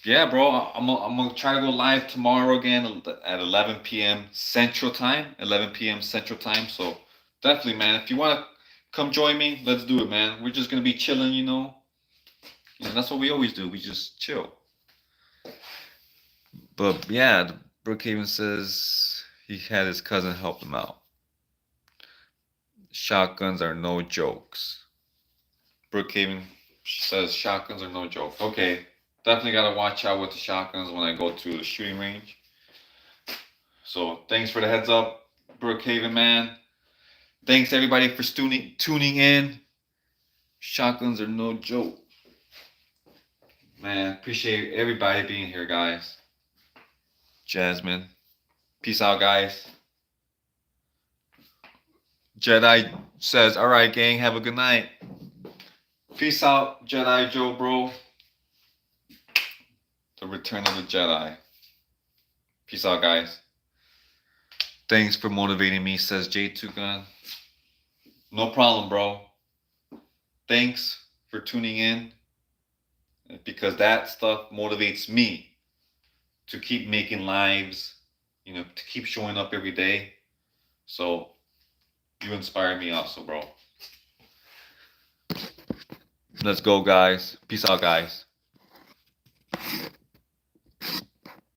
Yeah, bro. I'm gonna try to go live tomorrow again at 11 p.m. Central Time. 11 p.m. Central Time. So definitely, man. If you wanna come join me, let's do it, man. We're just gonna be chilling, you know. And that's what we always do. We just chill. But yeah, Brookhaven says he had his cousin help him out. Shotguns are no jokes. Brookhaven says shotguns are no joke. Okay, definitely gotta watch out with the shotguns when I go to the shooting range. So thanks for the heads up, Brookhaven, man. Thanks everybody for tuning in. Shotguns are no joke. Man, appreciate everybody being here, guys. Jasmine. Peace out, guys. Jedi says, "Alright, gang, have a good night." Peace out, Jedi Joe, bro. The return of the Jedi. Peace out, guys. Thanks for motivating me, says J2 Gun. No problem, bro. Thanks for tuning in because that stuff motivates me to keep making lives, you know, to keep showing up every day. So you inspire me also, bro. Let's go, guys. Peace out, guys.